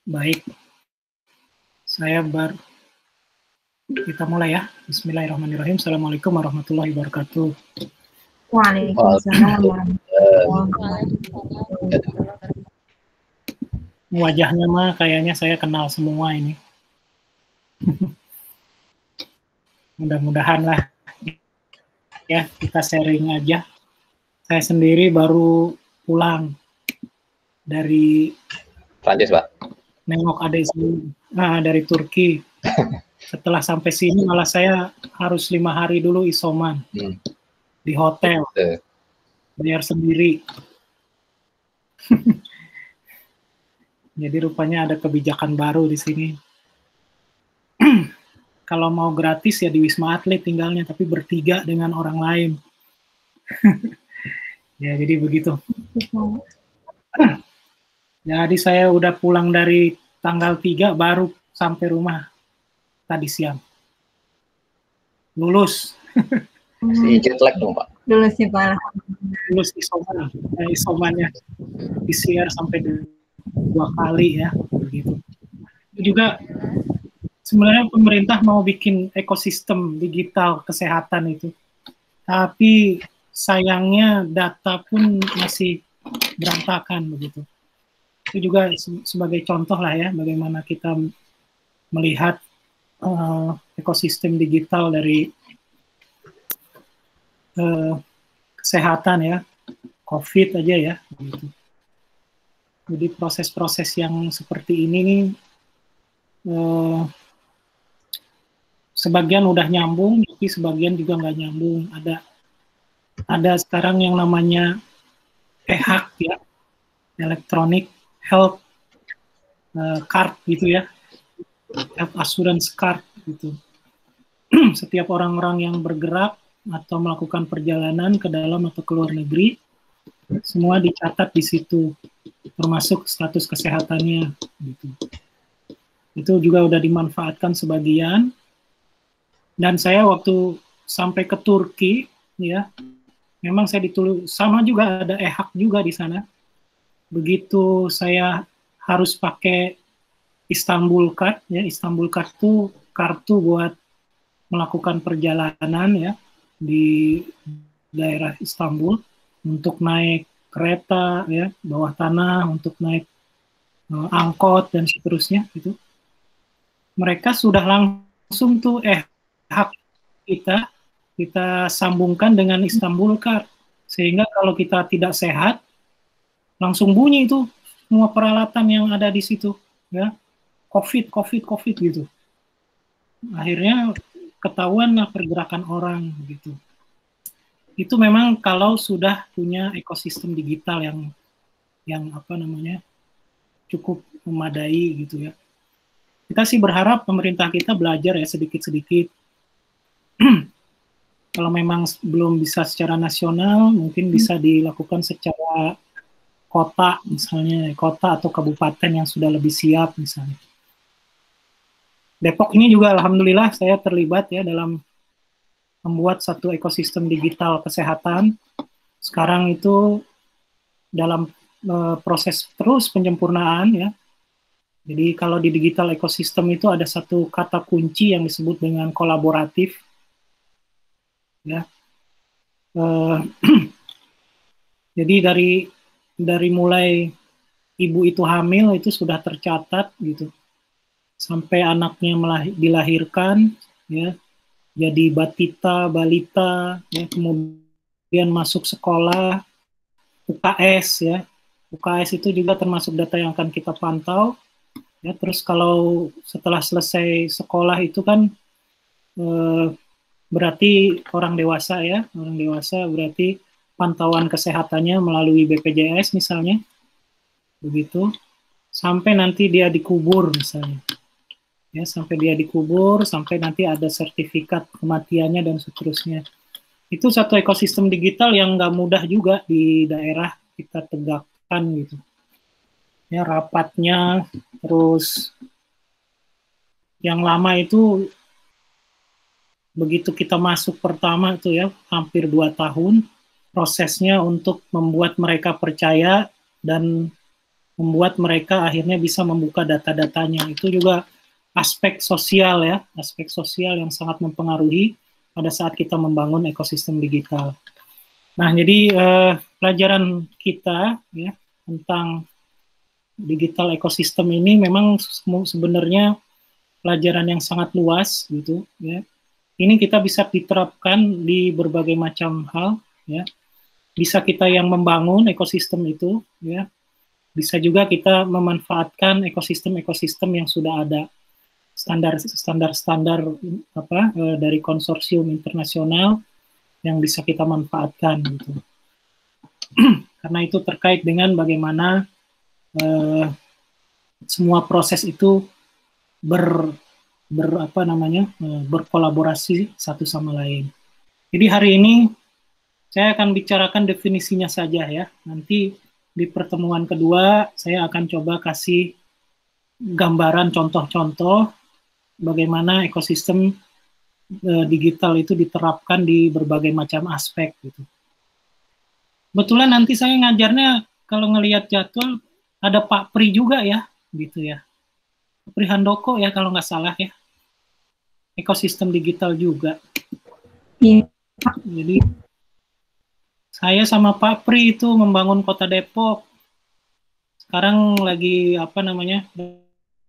Baik, kita mulai ya. Bismillahirrahmanirrahim. Assalamualaikum warahmatullahi wabarakatuh. Waalaikumsalam warahmatullahi wabarakatuh. Wajahnya mah kayaknya saya kenal semua ini. Mudah-mudahan lah ya, kita sharing aja. Saya sendiri baru pulang dari Prancis, Pak. nengok adik saya dari Turki. Setelah sampai sini malah saya harus 5 hari dulu isoman di hotel, bayar sendiri. Jadi rupanya ada kebijakan baru di sini. Kalau mau gratis ya di Wisma Atlet tinggalnya, tapi bertiga dengan orang lain. Ya jadi begitu. Jadi saya udah pulang dari tanggal 3 baru sampai rumah tadi siang. Lulus. Si jet lag dong, Pak. Lulus sih, Pak. Lulus isomannya. PCR sampai 2 kali ya, begitu. Itu juga sebenarnya pemerintah mau bikin ekosistem digital kesehatan itu. Tapi sayangnya data pun masih berantakan begitu. Itu juga sebagai contoh lah ya, bagaimana kita melihat ekosistem digital dari kesehatan ya, COVID aja ya. Gitu. Jadi proses-proses yang seperti ini nih, sebagian udah nyambung, tapi sebagian juga nggak nyambung. Ada sekarang yang namanya EHAC ya, Electronic Health Card gitu ya, Health Assurance Card gitu. Setiap orang-orang yang bergerak atau melakukan perjalanan ke dalam atau ke luar negeri, semua dicatat di situ, termasuk status kesehatannya. Gitu. Itu juga udah dimanfaatkan sebagian. Dan saya waktu sampai ke Turki, ya, memang saya ditulis sama juga ada EHAC juga di sana. Begitu saya harus pakai Istanbul Card, ya, Istanbul Card itu kartu buat melakukan perjalanan ya di daerah Istanbul untuk naik kereta ya bawah tanah, untuk naik angkot dan seterusnya gitu. Mereka sudah langsung tuh hak kita sambungkan dengan Istanbul Card, sehingga kalau kita tidak sehat langsung bunyi itu semua peralatan yang ada di situ ya, COVID gitu. Akhirnya ketahuan lah pergerakan orang gitu. Itu memang kalau sudah punya ekosistem digital yang apa namanya cukup memadai gitu ya. Kita sih berharap pemerintah kita belajar ya sedikit-sedikit. Kalau memang belum bisa secara nasional, mungkin bisa dilakukan secara kota misalnya, kota atau kabupaten yang sudah lebih siap misalnya. Depok ini juga alhamdulillah saya terlibat ya dalam membuat satu ekosistem digital kesehatan. Sekarang itu dalam proses terus penyempurnaan ya. Jadi kalau di digital ekosistem itu ada satu kata kunci yang disebut dengan kolaboratif. Ya. Jadi dari mulai ibu itu hamil itu sudah tercatat gitu. Sampai anaknya dilahirkan ya. Jadi batita, balita, ya, kemudian masuk sekolah, UKS ya. UKS itu juga termasuk data yang akan kita pantau. Ya, terus kalau setelah selesai sekolah itu kan berarti orang dewasa ya, orang dewasa berarti pantauan kesehatannya melalui BPJS misalnya, begitu, sampai nanti dia dikubur misalnya, ya sampai dia dikubur, sampai nanti ada sertifikat kematiannya dan seterusnya. Itu satu ekosistem digital yang nggak mudah juga di daerah kita tegakkan gitu. Ya rapatnya, terus yang lama itu begitu kita masuk pertama itu ya hampir 2 tahun prosesnya untuk membuat mereka percaya dan membuat mereka akhirnya bisa membuka data-datanya. Itu juga aspek sosial ya, aspek sosial yang sangat mempengaruhi pada saat kita membangun ekosistem digital. Nah, jadi pelajaran kita ya tentang digital ekosistem ini memang sebenarnya pelajaran yang sangat luas gitu ya. Ini kita bisa diterapkan di berbagai macam hal ya. Bisa kita yang membangun ekosistem itu ya. Bisa juga kita memanfaatkan ekosistem-ekosistem yang sudah ada. Standar dari konsorsium internasional yang bisa kita manfaatkan gitu. Karena itu terkait dengan bagaimana semua proses itu berkolaborasi satu sama lain. Jadi hari ini saya akan bicarakan definisinya saja ya. Nanti di pertemuan kedua saya akan coba kasih gambaran contoh-contoh bagaimana ekosistem digital itu diterapkan di berbagai macam aspek gitu. Kebetulan nanti saya ngajarnya kalau ngelihat jadwal ada Pak Pri juga ya, gitu ya. Pri Handoko ya kalau nggak salah ya. Ekosistem digital juga. Iya. Jadi saya sama Pak Pri itu membangun Kota Depok. Sekarang lagi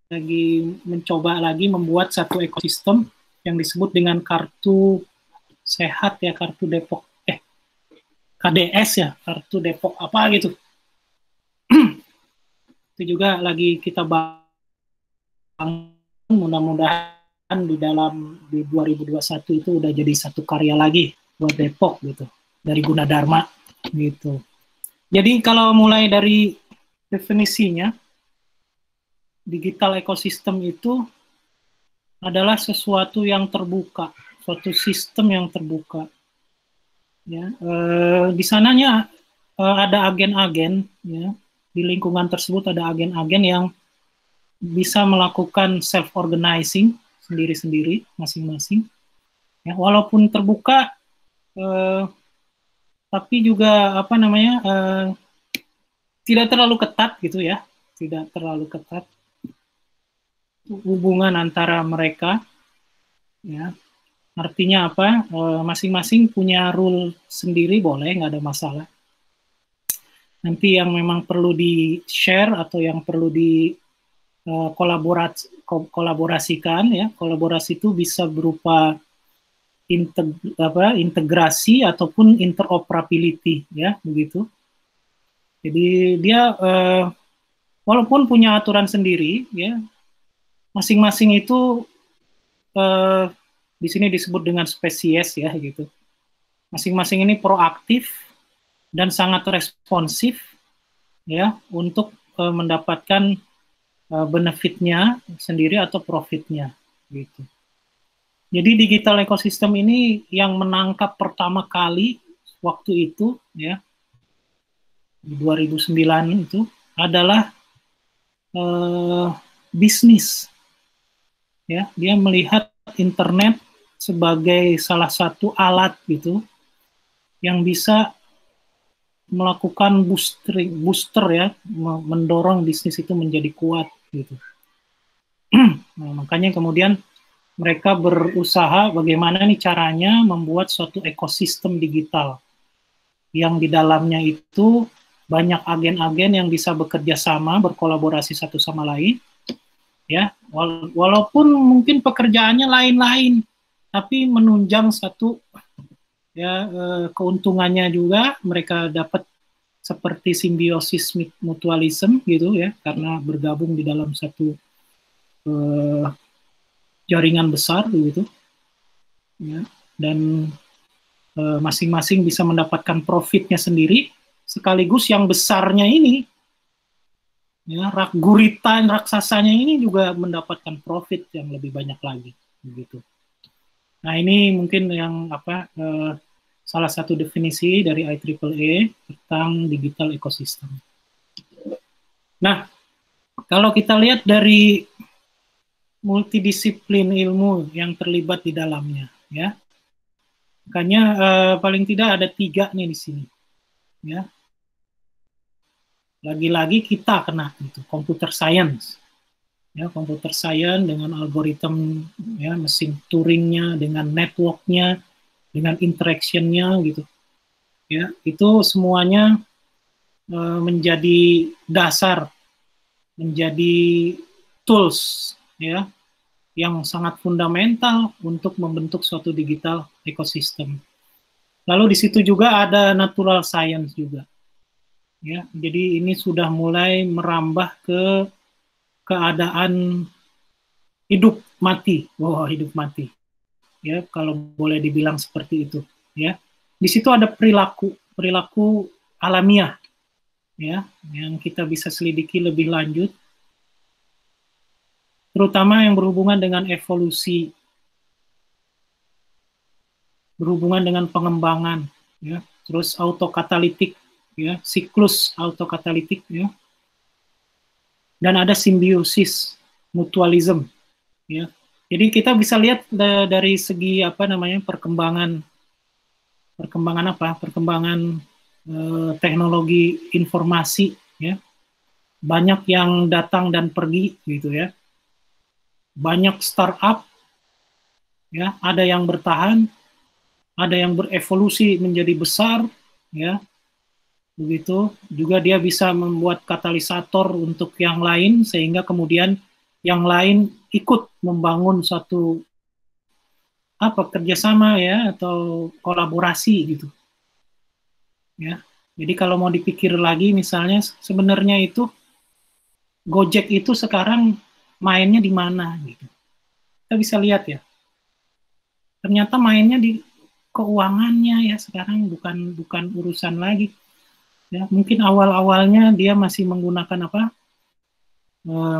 lagi mencoba lagi membuat satu ekosistem yang disebut dengan kartu sehat ya, kartu Depok. KDS ya, kartu Depok apa gitu. Itu juga lagi kita bangun, mudah-mudahan di 2021 itu udah jadi satu karya lagi buat Depok gitu, dari Gunadarma gitu. Jadi kalau mulai dari definisinya, digital ekosistem itu adalah sesuatu yang terbuka, suatu sistem yang terbuka. Ya, di sananya ada agen-agen ya. Di lingkungan tersebut ada agen-agen yang bisa melakukan self-organizing sendiri-sendiri, masing-masing. Ya, walaupun terbuka, tapi juga tidak terlalu ketat gitu ya, tidak terlalu ketat hubungan antara mereka. Ya, artinya apa? Masing-masing punya rule sendiri, boleh, nggak ada masalah. Nanti yang memang perlu di-share atau yang perlu kolaborasikan ya. Kolaborasi itu bisa berupa integrasi ataupun interoperability ya, begitu. Jadi dia walaupun punya aturan sendiri ya, masing-masing itu di sini disebut dengan spesies ya gitu. Masing-masing ini proaktif dan sangat responsif ya untuk mendapatkan benefitnya sendiri atau profitnya gitu. Jadi digital ekosistem ini yang menangkap pertama kali waktu itu ya di 2009 itu adalah bisnis ya. Dia melihat internet sebagai salah satu alat gitu yang bisa melakukan booster ya, mendorong bisnis itu menjadi kuat gitu. Nah, makanya kemudian mereka berusaha bagaimana nih caranya membuat suatu ekosistem digital yang di dalamnya itu banyak agen-agen yang bisa bekerja sama, berkolaborasi satu sama lain ya, walaupun mungkin pekerjaannya lain-lain tapi menunjang satu ya keuntungannya juga mereka dapat seperti simbiosis mutualism gitu ya, karena bergabung di dalam satu jaringan besar gitu ya, dan masing-masing bisa mendapatkan profitnya sendiri, sekaligus yang besarnya ini ya, guritan raksasanya ini juga mendapatkan profit yang lebih banyak lagi begitu. Nah, ini mungkin yang salah satu definisi dari IEEE tentang digital ecosystem. Nah, kalau kita lihat dari multidisiplin ilmu yang terlibat di dalamnya, ya, makanya paling tidak ada 3 nih di sini, ya. lagi-lagi kita kena itu computer science. Ya, computer science dengan algoritma, ya, mesin Turingnya, dengan networknya, dengan interaction-nya gitu. Ya, itu semuanya menjadi dasar, menjadi tools, ya, yang sangat fundamental untuk membentuk suatu digital ekosistem. Lalu di situ juga ada natural science juga. Ya, jadi ini sudah mulai merambah ke keadaan hidup mati. Wah, hidup mati. Ya, kalau boleh dibilang seperti itu, ya. Di situ ada perilaku alamiah, ya, yang kita bisa selidiki lebih lanjut, terutama yang berhubungan dengan evolusi, berhubungan dengan pengembangan, ya, terus autokatalitik, ya, siklus autokatalitik, ya, dan ada simbiosis, mutualism, ya. Jadi kita bisa lihat dari segi apa namanya perkembangan teknologi informasi, ya, banyak yang datang dan pergi gitu ya, banyak startup, ya, ada yang bertahan, ada yang berevolusi menjadi besar, ya, begitu juga dia bisa membuat katalisator untuk yang lain sehingga kemudian yang lain ikut membangun satu kerjasama, ya, atau kolaborasi gitu, ya. Jadi kalau mau dipikir lagi misalnya sebenarnya itu Gojek itu sekarang mainnya di mana gitu. Kita bisa lihat ya. Ternyata mainnya di keuangannya ya sekarang, bukan urusan lagi. Ya, mungkin awal-awalnya dia masih menggunakan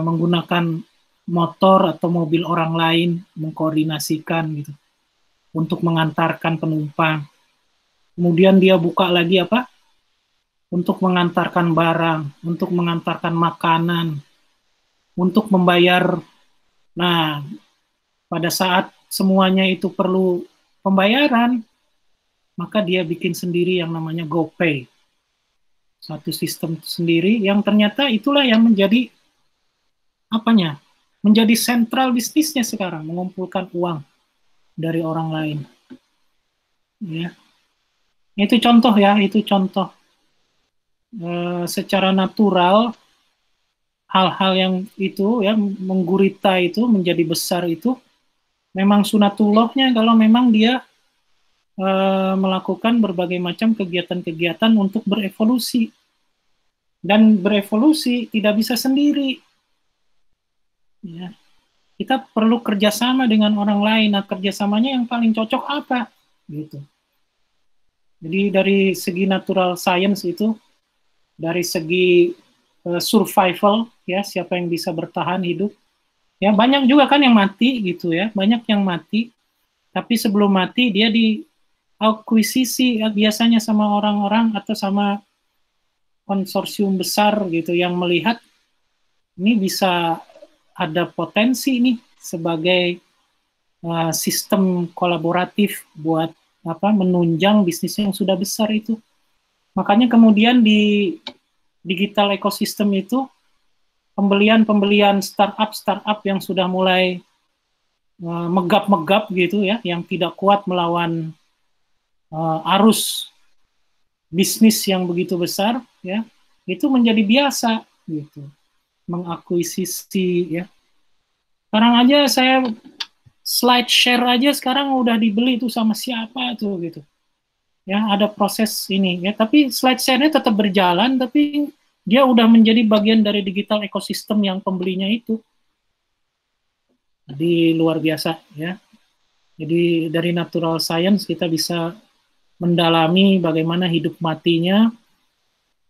menggunakan motor atau mobil orang lain mengkoordinasikan gitu untuk mengantarkan penumpang. Kemudian dia buka lagi untuk mengantarkan barang, untuk mengantarkan makanan, untuk membayar. Nah, pada saat semuanya itu perlu pembayaran, maka dia bikin sendiri yang namanya GoPay. Satu sistem sendiri yang ternyata itulah yang menjadi menjadi sentral bisnisnya sekarang, mengumpulkan uang dari orang lain. Ya. Itu contoh ya, itu contoh. Secara natural hal-hal yang itu ya menggurita itu menjadi besar itu memang sunatullahnya kalau memang dia melakukan berbagai macam kegiatan-kegiatan untuk berevolusi. Dan berevolusi tidak bisa sendiri. Ya. Kita perlu kerjasama dengan orang lain. Nah, kerjasamanya yang paling cocok apa? Gitu. Jadi dari segi natural science itu, dari segi survival, ya, siapa yang bisa bertahan hidup. Ya, banyak juga kan yang mati gitu ya, banyak yang mati. Tapi sebelum mati dia diakuisisi ya, biasanya sama orang-orang atau sama konsorsium besar gitu yang melihat ini bisa ada potensi nih sebagai sistem kolaboratif buat menunjang bisnisnya yang sudah besar itu. Makanya kemudian di digital ekosistem itu pembelian startup yang sudah mulai megap-megap gitu ya, yang tidak kuat melawan arus bisnis yang begitu besar ya, itu menjadi biasa gitu, mengakuisisi ya. Sekarang aja saya slide share aja sekarang udah dibeli tuh sama siapa tuh gitu. Ya, ada proses ini ya, tapi slide share-nya tetap berjalan tapi dia udah menjadi bagian dari digital ekosistem yang pembelinya itu. Jadi luar biasa ya. Jadi dari natural science kita bisa mendalami bagaimana hidup matinya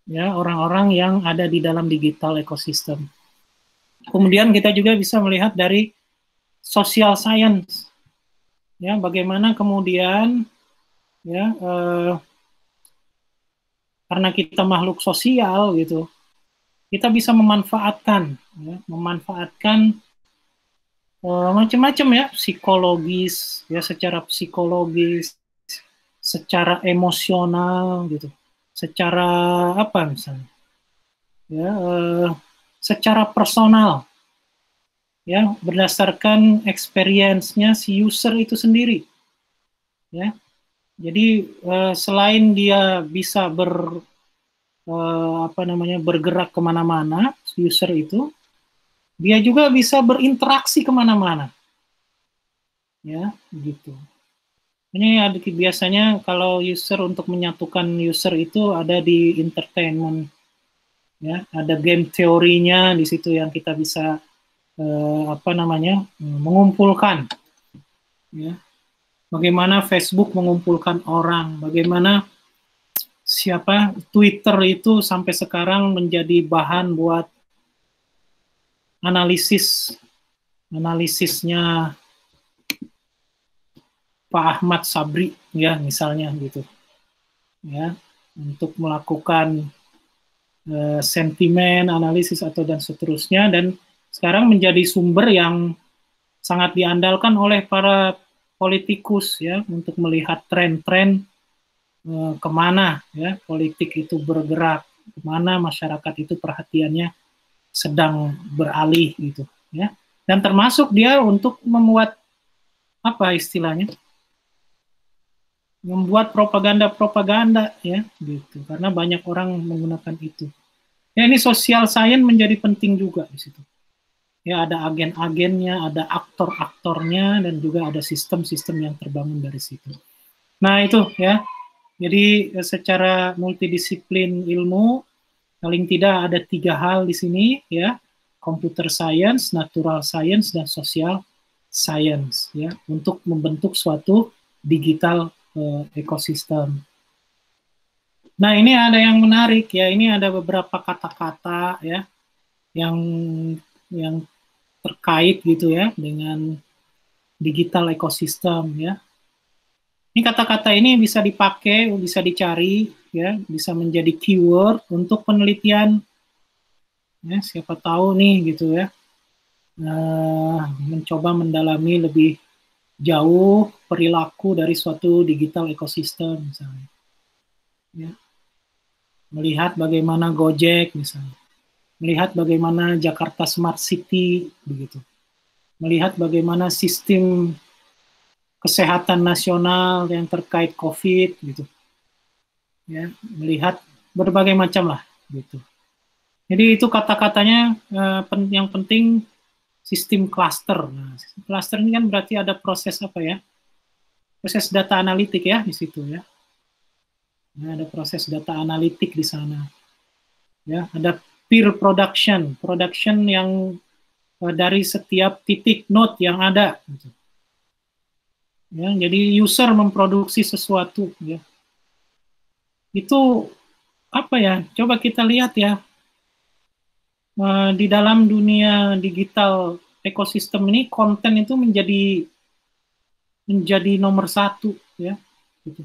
ya orang-orang yang ada di dalam digital ekosistem. Kemudian kita juga bisa melihat dari social science ya, bagaimana kemudian ya karena kita makhluk sosial gitu, kita bisa memanfaatkan macam-macam ya, psikologis ya, secara psikologis, secara emosional gitu, secara misalnya ya, secara personal, ya, berdasarkan experience-nya si user itu sendiri, ya. Jadi selain dia bisa bergerak kemana-mana, si user itu, dia juga bisa berinteraksi kemana-mana, ya, gitu. Ini ada biasanya kalau user untuk menyatukan user itu ada di entertainment, ya, ada game teorinya di situ yang kita bisa mengumpulkan, ya. Bagaimana Facebook mengumpulkan orang, bagaimana Twitter itu sampai sekarang menjadi bahan buat analisisnya Pak Ahmad Sabri, ya, misalnya gitu, ya, untuk melakukan sentimen, analisis dan seterusnya, dan sekarang menjadi sumber yang sangat diandalkan oleh para politikus, ya, untuk melihat tren-tren kemana, ya, politik itu bergerak, kemana masyarakat itu perhatiannya sedang beralih gitu, ya, dan termasuk dia untuk membuat apa istilahnya, membuat propaganda, ya, gitu, karena banyak orang menggunakan itu. Ya, ini social science menjadi penting juga di situ. Ya, ada agen-agennya, ada aktor-aktornya, dan juga ada sistem-sistem yang terbangun dari situ. Nah, itu, ya. Jadi secara multidisiplin ilmu, paling tidak ada 3 hal di sini, ya. Computer science, natural science, dan social science, ya, untuk membentuk suatu digital ekosistem. Nah, ini ada yang menarik, ya. Ini ada beberapa kata-kata, ya, yang terkait gitu, ya, dengan digital ekosistem, ya. Ini kata-kata ini bisa dipakai, bisa dicari, ya, bisa menjadi keyword untuk penelitian, ya, siapa tahu nih gitu, ya, mencoba mendalami lebih jauh perilaku dari suatu digital ekosistem misalnya, ya. Melihat bagaimana Gojek misalnya, melihat bagaimana Jakarta Smart City begitu, melihat bagaimana sistem kesehatan nasional yang terkait COVID gitu, ya, melihat berbagai macam lah gitu. Jadi itu kata-katanya yang penting sistem cluster. Nah, sistem cluster ini kan berarti ada proses apa ya? Proses data analitik, ya, di situ, ya. Nah, ada proses data analitik di sana. Ya, ada peer production yang dari setiap titik node yang ada gitu. Ya, jadi user memproduksi sesuatu, ya. Itu apa ya? Coba kita lihat, ya. Di dalam dunia digital ekosistem ini konten itu menjadi nomor 1, ya, gitu.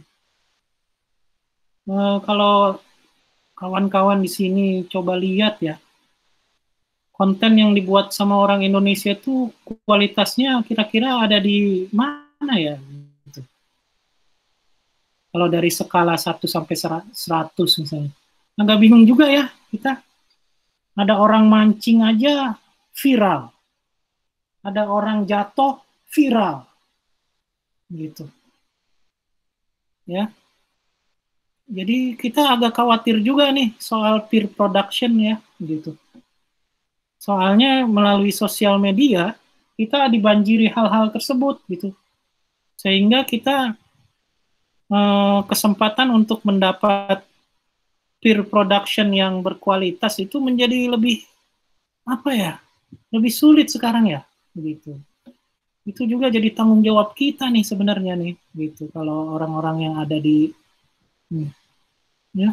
Kalau kawan-kawan di sini coba lihat, ya, konten yang dibuat sama orang Indonesia itu kualitasnya kira-kira ada di mana, ya, gitu. Kalau dari skala 1 sampai 100 misalnya, agak bingung juga, ya, kita. Ada orang mancing aja viral, ada orang jatuh viral, gitu, ya. Jadi kita agak khawatir juga nih soal peer production, ya, gitu. Soalnya melalui sosial media kita dibanjiri hal-hal tersebut, gitu, sehingga kita kesempatan untuk mendapat peer production yang berkualitas itu menjadi lebih apa ya, lebih sulit sekarang, ya, begitu. Itu juga jadi tanggung jawab kita nih sebenarnya nih, gitu, kalau orang-orang yang ada di ya,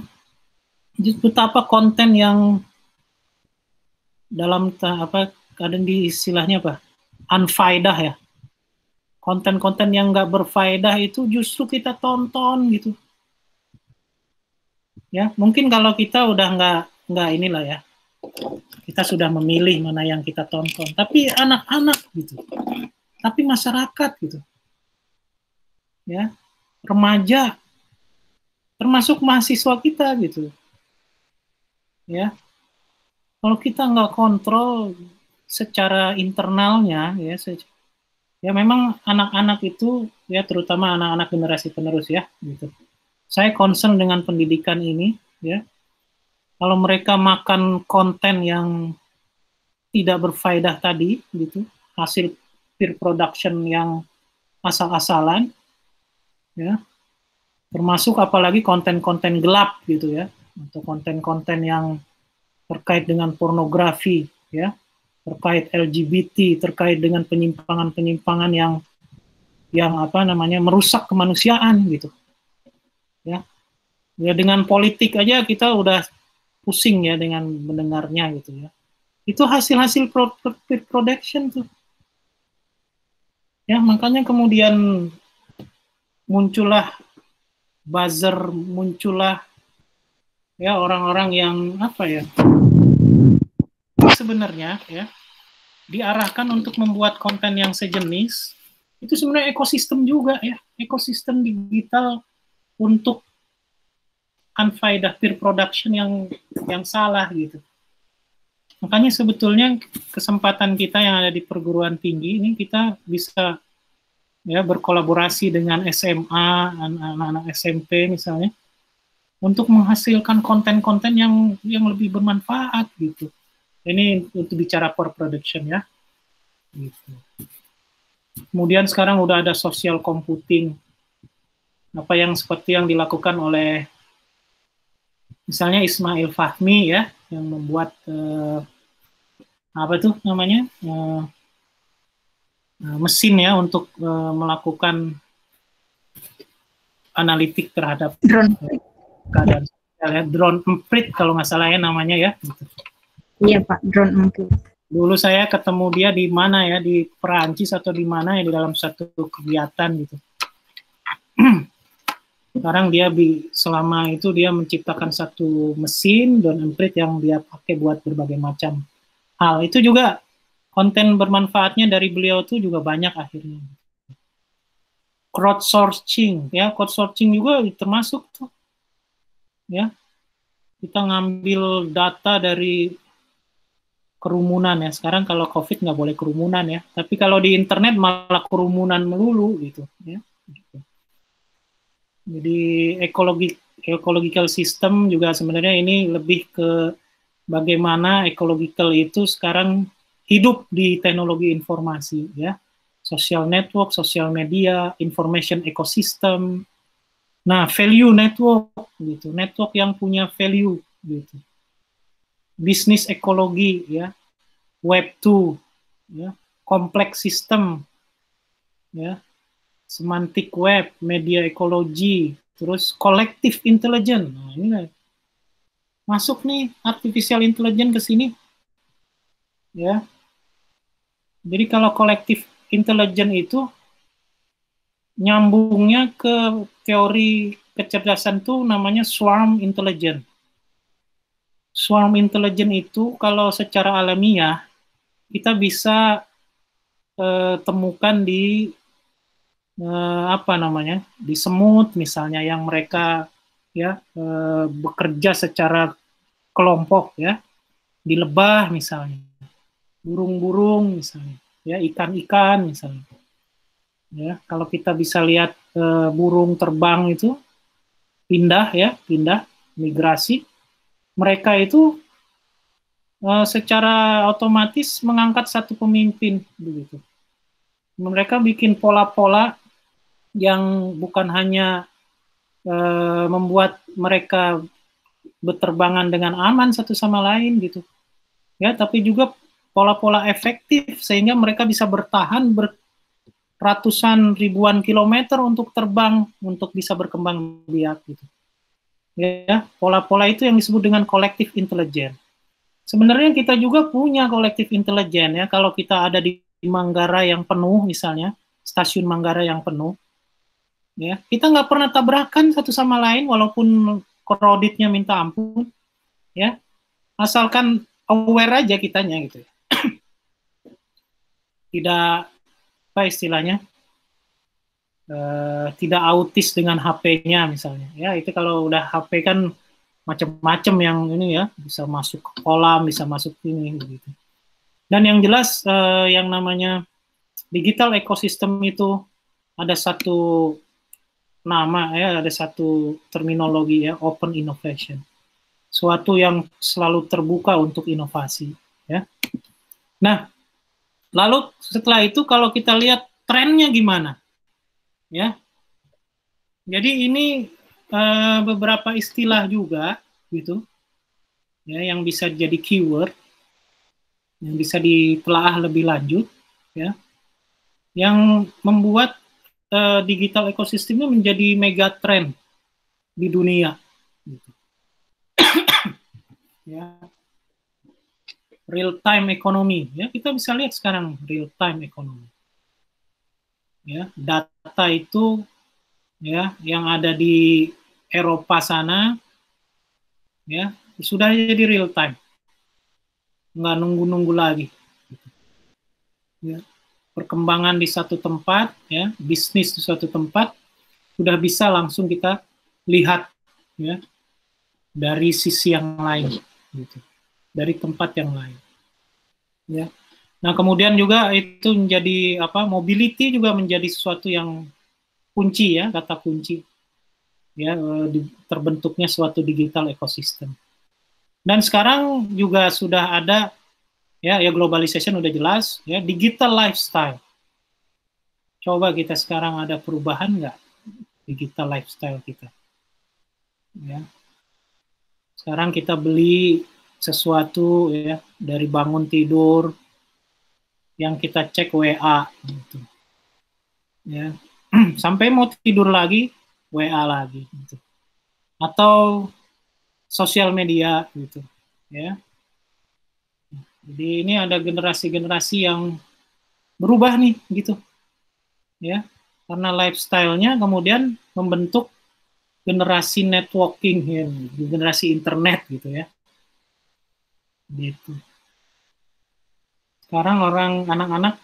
betapa konten yang dalam kadang di istilahnya apa, unfaedah, ya, konten-konten yang nggak berfaedah itu justru kita tonton gitu, ya. Mungkin kalau kita udah nggak inilah, ya, kita sudah memilih mana yang kita tonton, tapi anak-anak gitu, tapi masyarakat gitu, ya, remaja, termasuk mahasiswa kita gitu, ya, Kalau kita nggak kontrol secara internalnya, ya memang anak-anak itu, ya terutama anak-anak generasi penerus ya, gitu. Saya concern dengan pendidikan ini, ya. Kalau mereka makan konten yang tidak berfaedah tadi, gitu, hasil peer production yang asal-asalan, ya, termasuk apalagi konten-konten gelap, gitu ya, atau konten-konten yang terkait dengan pornografi, ya, terkait LGBT, terkait dengan penyimpangan-penyimpangan yang apa namanya merusak kemanusiaan gitu, ya. Ya dengan politik aja kita udah pusing ya dengan mendengarnya gitu ya. Itu hasil-hasil production tuh. Ya, makanya kemudian muncullah buzzer, muncullah ya orang-orang yang apa ya? Sebenarnya ya diarahkan untuk membuat konten yang sejenis, itu sebenarnya ekosistem juga ya, ekosistem digital untuk unfaedah peer production yang salah gitu. Makanya sebetulnya kesempatan kita yang ada di perguruan tinggi ini kita bisa ya berkolaborasi dengan SMA, anak-anak SMP misalnya, untuk menghasilkan konten-konten yang lebih bermanfaat gitu. Ini untuk bicara per production ya. Gitu. Kemudian sekarang udah ada social computing, apa yang seperti yang dilakukan oleh misalnya Ismail Fahmi ya, yang membuat apa tuh namanya mesin ya untuk melakukan analitik terhadap keadaan sosial ya, drone emprit kalau nggak salah ya namanya ya. Gitu. Iya Pak, drone emprit. Dulu saya ketemu dia di mana ya, di Perancis atau di mana ya, di dalam satu kegiatan gitu. Sekarang dia selama itu dia menciptakan satu mesin drone emprit yang dia pakai buat berbagai macam hal. Itu juga konten bermanfaatnya dari beliau tuh juga banyak akhirnya. Crowdsourcing ya, crowdsourcing juga termasuk tuh. Ya. Kita ngambil data dari kerumunan ya. Sekarang kalau COVID nggak boleh kerumunan ya. Tapi kalau di internet malah kerumunan melulu gitu ya. Jadi ecological system juga sebenarnya ini lebih ke bagaimana ecological itu sekarang hidup di teknologi informasi ya. Social network, social media, information ecosystem. Nah, value network gitu. Network yang punya value gitu. Bisnis ekologi ya. Web 2 ya. Kompleks sistem ya. Semantik web, media ekologi, terus collective intelligence. Nah, ini masuk nih artificial intelligence ke sini. Ya. Jadi kalau collective intelligence itu nyambungnya ke teori kecerdasan tuh namanya swarm intelligence. Swarm intelligence itu kalau secara alamiah kita bisa temukan di apa namanya, di semut misalnya yang mereka ya bekerja secara kelompok ya, di lebah misalnya, burung-burung misalnya, ya ikan-ikan misalnya. Ya, kalau kita bisa lihat burung terbang itu pindah migrasi, mereka itu secara otomatis mengangkat satu pemimpin begitu. Mereka bikin pola-pola yang bukan hanya membuat mereka berterbangan dengan aman satu sama lain gitu ya, tapi juga pola-pola efektif sehingga mereka bisa bertahan ratusan ribuan kilometer untuk terbang untuk bisa berkembang biak gitu ya. Pola-pola itu yang disebut dengan collective intelligence. Sebenarnya kita juga punya collective intelligence ya, kalau kita ada di Manggarai yang penuh misalnya, stasiun Manggarai yang penuh ya, kita nggak pernah tabrakan satu sama lain walaupun crowded-nya minta ampun ya, asalkan aware aja kitanya gitu ya. Tidak apa istilahnya, tidak autis dengan HP-nya misalnya ya. Itu kalau udah HP kan macam-macam yang ini ya, bisa masuk ke kolam, bisa masuk ini begitu. Dan yang jelas yang namanya digital ecosystem itu ada satu nama ya, ada satu terminologi ya, open innovation. Suatu yang selalu terbuka untuk inovasi ya. Nah, lalu setelah itu kalau kita lihat trennya gimana? Ya. Jadi ini beberapa istilah juga gitu ya yang bisa jadi keyword yang bisa ditelaah lebih lanjut ya yang membuat digital ekosistemnya menjadi mega trend di dunia gitu. Ya, real time economy ya, kita bisa lihat sekarang real time economy ya, data itu ya yang ada di Eropa sana ya sudah jadi real time, nggak nunggu-nunggu lagi ya. Perkembangan di satu tempat ya, bisnis di suatu tempat sudah bisa langsung kita lihat ya dari sisi yang lain gitu, dari tempat yang lain ya. Nah kemudian juga itu menjadi apa, mobility juga menjadi sesuatu yang kunci ya, kata kunci ya, terbentuknya suatu digital ekosistem. Dan sekarang juga sudah ada ya globalization udah jelas ya, digital lifestyle. Coba kita sekarang ada perubahan nggak digital lifestyle kita ya. Sekarang kita beli sesuatu ya, dari bangun tidur yang kita cek WA gitu ya, sampai mau tidur lagi WA lagi gitu, atau sosial media gitu ya. Jadi ini ada generasi-generasi yang berubah nih gitu ya, karena lifestyle-nya kemudian membentuk generasi networking ya, generasi internet gitu ya. Gitu. Sekarang anak-anak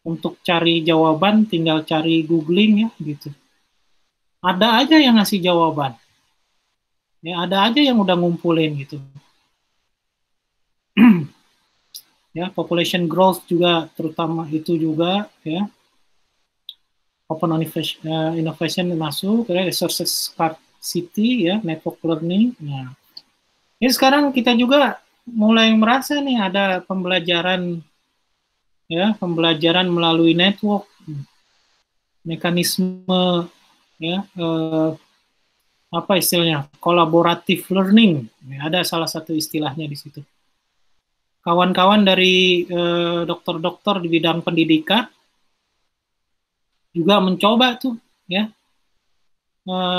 untuk cari jawaban tinggal cari googling ya gitu. Ada aja yang ngasih jawaban. Ya, ada aja yang udah ngumpulin gitu. Ya, population growth juga terutama itu juga ya. Open innovation masuk, ya, resources scarcity ya, network learning. Nah, ini sekarang kita juga mulai merasa nih ada pembelajaran ya, pembelajaran melalui network, mekanisme ya, apa istilahnya, collaborative learning. Ya, ada salah satu istilahnya di situ. Kawan-kawan dari dokter-dokter di bidang pendidikan juga mencoba tuh ya,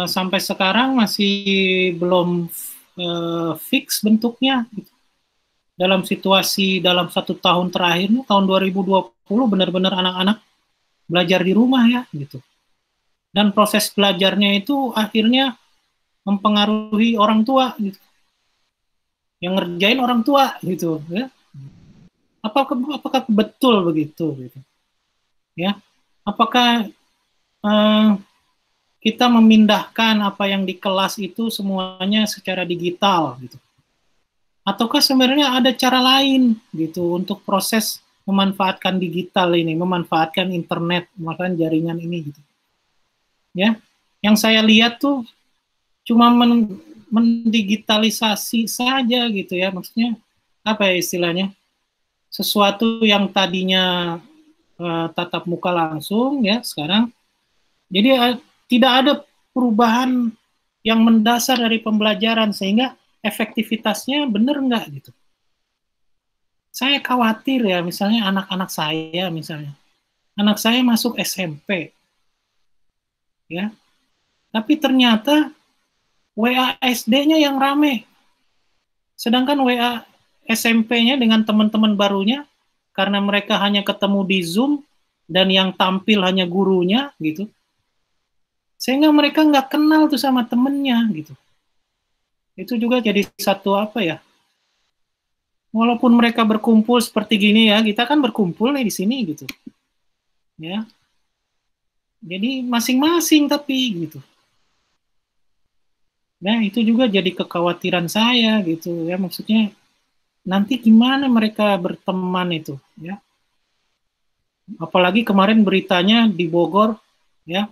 sampai sekarang masih belum fix bentuknya gitu. Dalam situasi dalam 1 tahun terakhir, tahun 2020 benar-benar anak-anak belajar di rumah ya gitu. Dan proses belajarnya itu akhirnya mempengaruhi orang tua gitu. Yang ngerjain orang tua gitu ya. Apakah betul begitu gitu? Ya. Apakah kita memindahkan apa yang di kelas itu semuanya secara digital gitu? Ataukah sebenarnya ada cara lain gitu untuk proses memanfaatkan digital ini, memanfaatkan internet, memanfaatkan jaringan ini gitu. Ya, yang saya lihat tuh cuma mendigitalisasi saja gitu ya, maksudnya apa ya istilahnya? Sesuatu yang tadinya tatap muka langsung ya, sekarang jadi tidak ada perubahan yang mendasar dari pembelajaran sehingga efektivitasnya benar nggak gitu. Saya khawatir ya, misalnya anak-anak saya, misalnya anak saya masuk SMP ya, tapi ternyata WA SD-nya yang rame, sedangkan WA SMP-nya dengan teman-teman barunya karena mereka hanya ketemu di Zoom dan yang tampil hanya gurunya gitu, sehingga mereka nggak kenal tuh sama temennya gitu. Itu juga jadi satu apa ya, walaupun mereka berkumpul seperti gini ya, kita kan berkumpul nih di sini gitu ya, jadi masing-masing tapi gitu Nah, itu juga jadi kekhawatiran saya gitu ya, maksudnya nanti gimana mereka berteman itu ya. Apalagi kemarin beritanya di Bogor ya,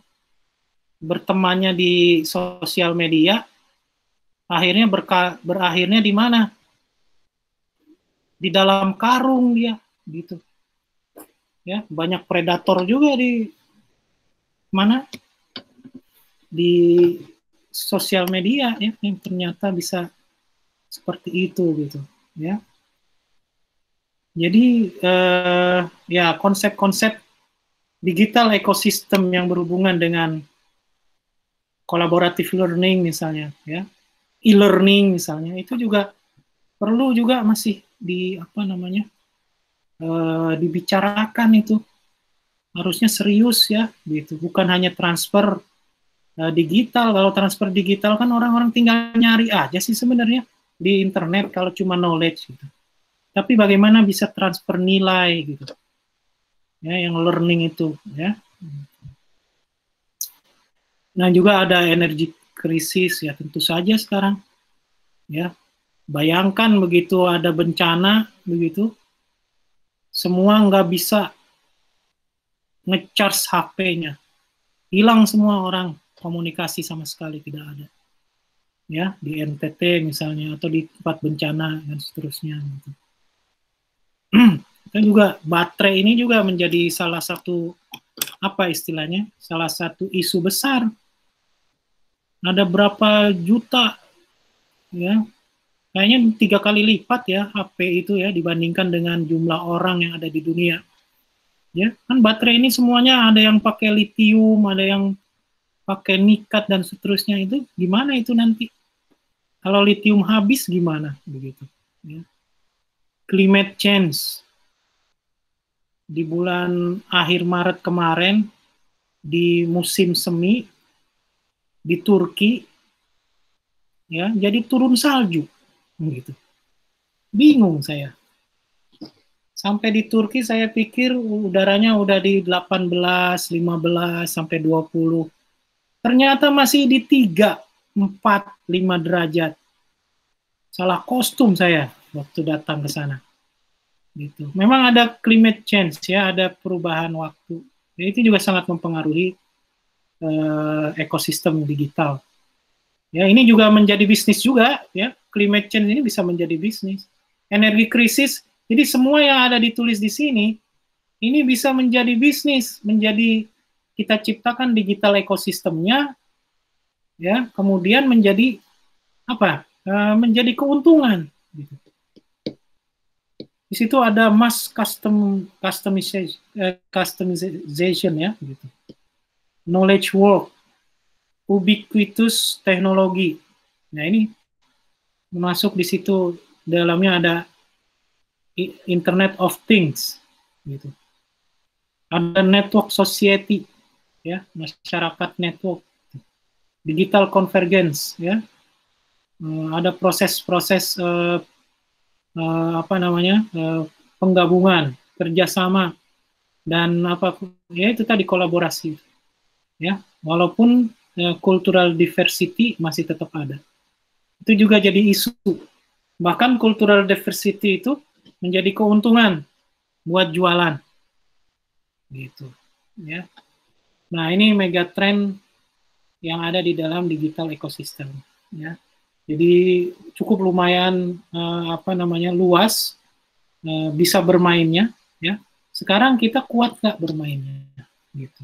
bertemannya di sosial media, akhirnya berakhirnya di mana? Di dalam karung dia gitu. Ya, banyak predator juga di mana? Di sosial media ya, yang ternyata bisa seperti itu gitu ya. Jadi ya konsep-konsep digital ekosistem yang berhubungan dengan collaborative learning misalnya ya, e-learning misalnya, itu juga perlu juga masih di apa namanya dibicarakan, itu harusnya serius ya gitu, bukan hanya transfer digital. Kalau transfer digital kan orang-orang tinggal nyari aja sih sebenarnya di internet kalau cuma knowledge gitu. Tapi bagaimana bisa transfer nilai gitu ya, yang learning itu ya. Nah, juga ada energi krisis ya, tentu saja sekarang ya. Bayangkan begitu ada bencana begitu, semua nggak bisa ngecharge HP-nya, hilang semua orang, komunikasi sama sekali tidak ada ya, di NTT misalnya atau di tempat bencana dan seterusnya gitu. Kan juga baterai ini juga menjadi salah satu apa istilahnya, salah satu isu besar. Ada berapa juta ya, kayaknya 3 kali lipat ya HP itu ya dibandingkan dengan jumlah orang yang ada di dunia. Ya, kan baterai ini semuanya ada yang pakai litium, ada yang pakai nikat dan seterusnya. Itu gimana itu nanti? Kalau litium habis gimana begitu? Ya. Climate change di bulan akhir Maret kemarin di musim semi di Turki ya, jadi turun salju gitu. Bingung saya. Sampai di Turki saya pikir udaranya udah di 18, 15 sampai 20. Ternyata masih di 3, 4, 5 derajat. Salah kostum saya waktu datang ke sana. Gitu. Memang ada climate change ya, ada perubahan waktu. Ya, itu juga sangat mempengaruhi ekosistem digital. Ya, ini juga menjadi bisnis juga ya. Climate change ini bisa menjadi bisnis. Energi krisis, jadi semua yang ada ditulis di sini ini bisa menjadi bisnis, menjadi kita ciptakan digital ekosistemnya ya, kemudian menjadi apa? Menjadi keuntungan gitu. Di situ ada mass customization ya gitu. Knowledge work, ubiquitous teknologi. Nah, ini masuk di situ, dalamnya ada Internet of Things gitu. Ada network society ya, masyarakat network, digital convergence ya. Ada proses-proses apa namanya penggabungan, kerjasama, dan apa ya itu tadi kolaborasi ya, walaupun cultural diversity masih tetap ada, itu juga jadi isu. Bahkan cultural diversity itu menjadi keuntungan buat jualan gitu ya. Nah, ini megatrend yang ada di dalam digital ecosystem ya. Jadi cukup lumayan apa namanya luas bisa bermainnya ya. Sekarang kita kuat nggak bermainnya gitu.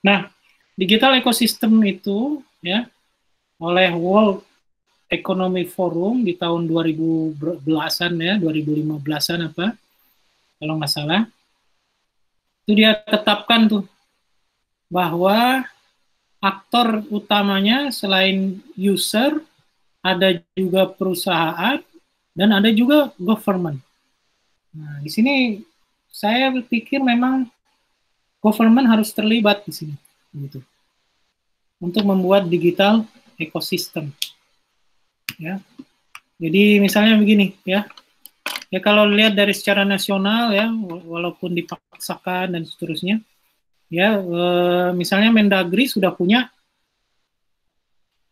Nah, digital ecosystem itu ya oleh World Economic Forum di tahun 2010-an ya, 2015-an apa kalau nggak salah, itu dia tetapkan tuh bahwa aktor utamanya selain user ada juga perusahaan dan ada juga government. Nah, di sini saya pikir memang government harus terlibat di sini, gitu, untuk membuat digital ekosistem. Ya, jadi misalnya begini, ya kalau lihat dari secara nasional ya, walaupun dipaksakan dan seterusnya, ya misalnya Mendagri sudah punya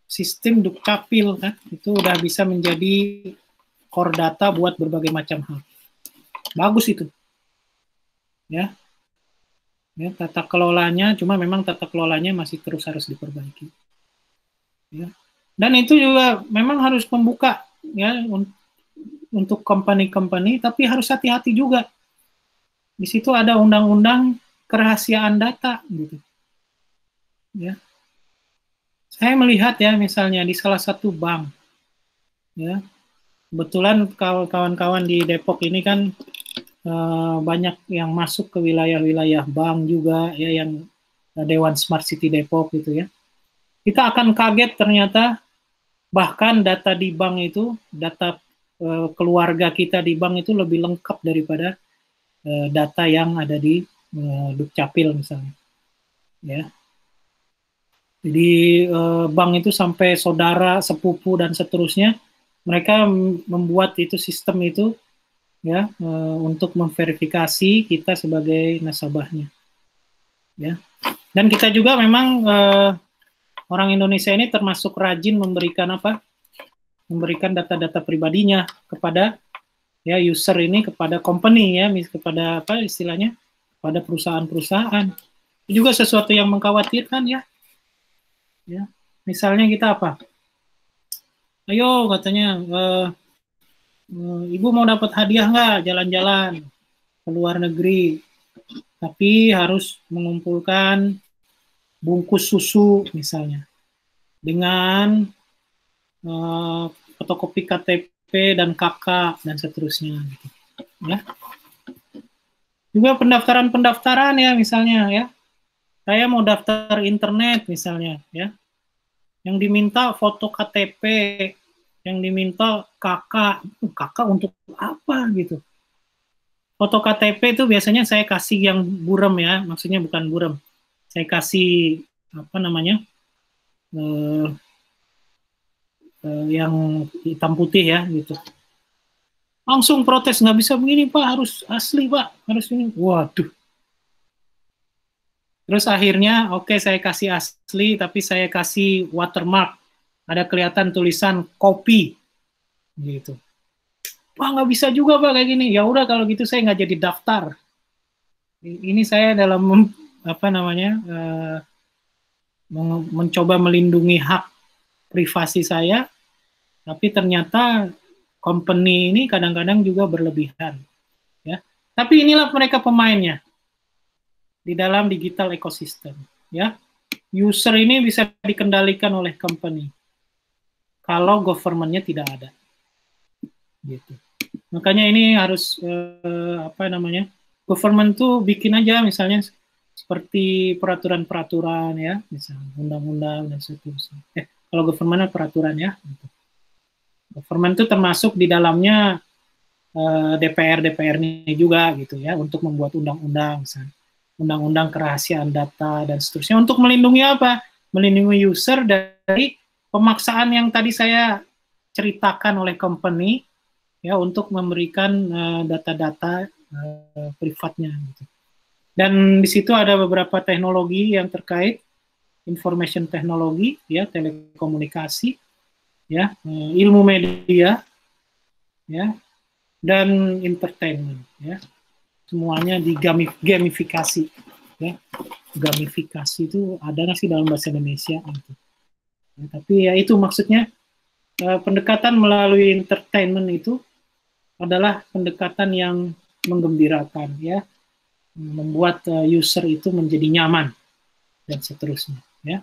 sistem Dukcapil kan, itu udah bisa menjadi core data buat berbagai macam hal. Bagus itu. Ya. Ya, tata kelolanya, cuma memang tata kelolanya masih terus harus diperbaiki. Ya. Dan itu juga memang harus membuka ya untuk company-company, tapi harus hati-hati juga. Di situ ada undang-undang kerahasiaan data gitu. Ya. Saya melihat ya misalnya di salah satu bank, ya kebetulan kawan-kawan di Depok ini kan banyak yang masuk ke wilayah-wilayah bank juga ya, yang Dewan Smart City Depok gitu ya. Kita akan kaget ternyata bahkan data di bank itu, data keluarga kita di bank itu lebih lengkap daripada data yang ada di Dukcapil misalnya. Ya. Jadi bank itu sampai saudara, sepupu dan seterusnya, mereka membuat itu sistem itu ya untuk memverifikasi kita sebagai nasabahnya. Ya. Dan kita juga memang orang Indonesia ini termasuk rajin memberikan apa? Memberikan data-data pribadinya kepada ya user ini, kepada company ya, kepada apa istilahnya? Kepada perusahaan-perusahaan. Itu juga sesuatu yang mengkhawatirkan ya. Ya. Misalnya kita apa? Ayo katanya ibu mau dapat hadiah nggak jalan-jalan ke luar negeri, tapi harus mengumpulkan bungkus susu misalnya dengan fotokopi KTP dan KK dan seterusnya gitu. Ya. Juga pendaftaran ya misalnya ya. Saya mau daftar internet misalnya ya. Yang diminta foto KTP, yang diminta KK. KK untuk apa gitu. Foto KTP itu biasanya saya kasih yang buram ya, maksudnya bukan buram. Saya kasih apa namanya? Yang hitam putih ya gitu. Langsung protes, nggak bisa begini Pak, harus asli Pak, harus ini. Waduh. Terus akhirnya oke, saya kasih asli, tapi saya kasih watermark, ada kelihatan tulisan copy gitu. Wah nggak bisa juga Pak kayak gini. Ya udah kalau gitu saya nggak jadi daftar. Ini saya dalam apa namanya mencoba melindungi hak privasi saya, tapi ternyata company ini kadang-kadang juga berlebihan. Ya. Tapi inilah mereka pemainnya di dalam digital ecosystem. Ya. User ini bisa dikendalikan oleh company kalau government-nya tidak ada. Gitu. Makanya ini harus apa namanya? Government tuh bikin aja misalnya seperti peraturan-peraturan ya, misalnya undang-undang dan seterusnya. Kalau government peraturan ya. Gitu. Government itu termasuk di dalamnya DPR-DPR-nya juga gitu ya, untuk membuat undang-undang, misalnya undang-undang kerahasiaan data dan seterusnya, untuk melindungi apa? Melindungi user dari pemaksaan yang tadi saya ceritakan oleh company ya, untuk memberikan data-data privatnya. Gitu. Dan di situ ada beberapa teknologi yang terkait information technology ya, telekomunikasi ya, ilmu media ya, dan entertainment ya, semuanya gamifikasi ya. Gamifikasi itu ada nggak sih dalam bahasa Indonesia gitu. Ya, tapi ya itu maksudnya pendekatan melalui entertainment itu adalah pendekatan yang menggembirakan ya, membuat user itu menjadi nyaman dan seterusnya ya.